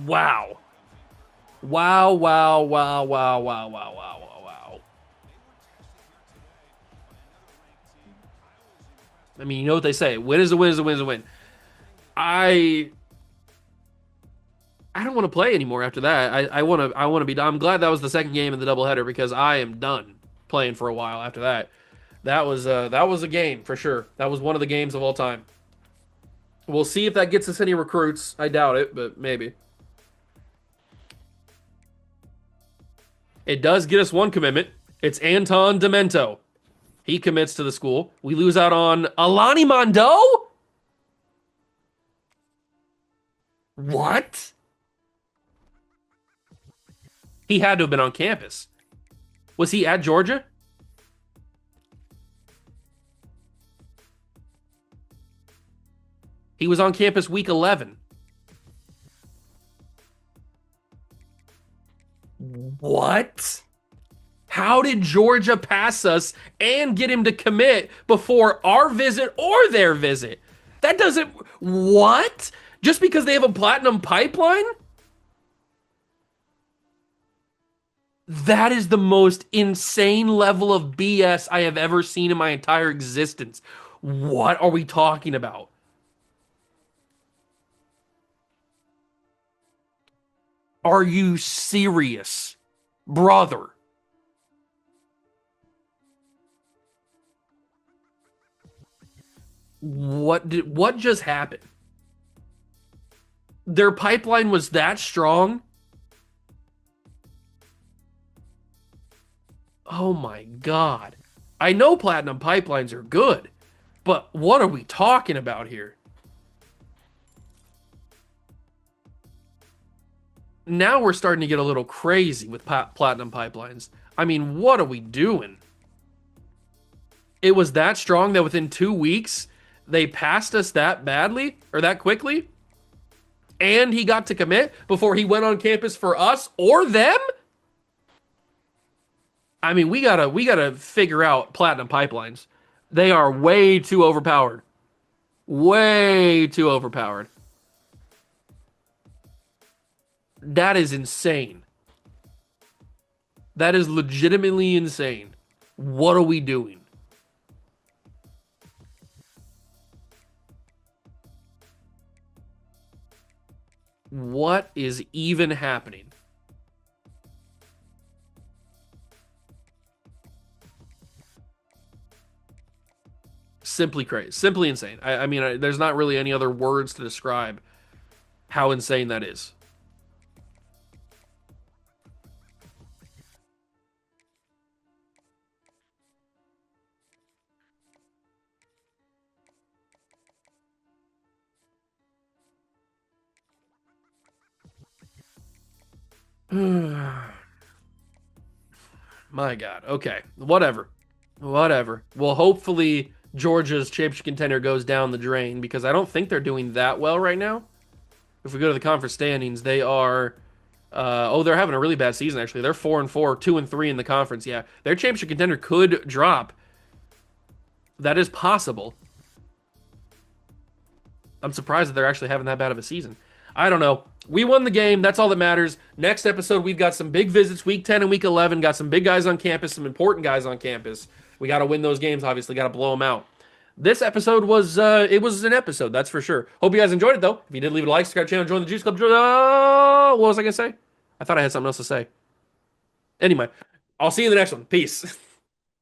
Wow. Wow, wow, wow, wow, wow, wow, wow, wow, wow. I mean, you know what they say. Win is a win is a win is a win. I don't want to play anymore after that. I want to be done. I'm glad that was the second game of the doubleheader because I am done playing for a while after that. That was a game for sure. That was one of the games of all time. We'll see if that gets us any recruits. I doubt it, but maybe. It does get us one commitment. It's Anton Demento. He commits to the school. We lose out on Alani Mondo? What? He had to have been on campus. Was he at Georgia? He was on campus week 11. What? How did Georgia pass us and get him to commit before our visit or their visit? That doesn't... What? Just because they have a platinum pipeline? That is the most insane level of BS I have ever seen in my entire existence. What are we talking about? Are you serious, brother? What just happened? Their pipeline was that strong? Oh my God. I know platinum pipelines are good, but what are we talking about here? Now we're starting to get a little crazy with platinum pipelines. I mean, what are we doing? It was that strong that within 2 weeks, they passed us that badly or that quickly? And he got to commit before he went on campus for us or them? I mean, we gotta figure out platinum pipelines. They are way too overpowered. Way too overpowered. That is insane. That is legitimately insane. What are we doing? What is even happening? Simply crazy. Simply insane. I mean, there's not really any other words to describe how insane that is. My God. Okay. Whatever. Whatever. Well, hopefully Georgia's championship contender goes down the drain because I don't think they're doing that well right now. If we go to the conference standings, they are. They're having a really bad season actually. They're 4-4, 2-3 in the conference. Yeah, their championship contender could drop. That is possible. I'm surprised that they're actually having that bad of a season. I don't know. We won the game. That's all that matters. Next episode, we've got some big visits. Week 10 and week 11. Got some big guys on campus, some important guys on campus. We got to win those games, obviously. Got to blow them out. This episode was it was an episode, that's for sure. Hope you guys enjoyed it though. If you did, leave it a like, subscribe to the channel, join the Juice Club. What was I gonna say? I thought I had something else to say. Anyway, I'll see you in the next one. Peace.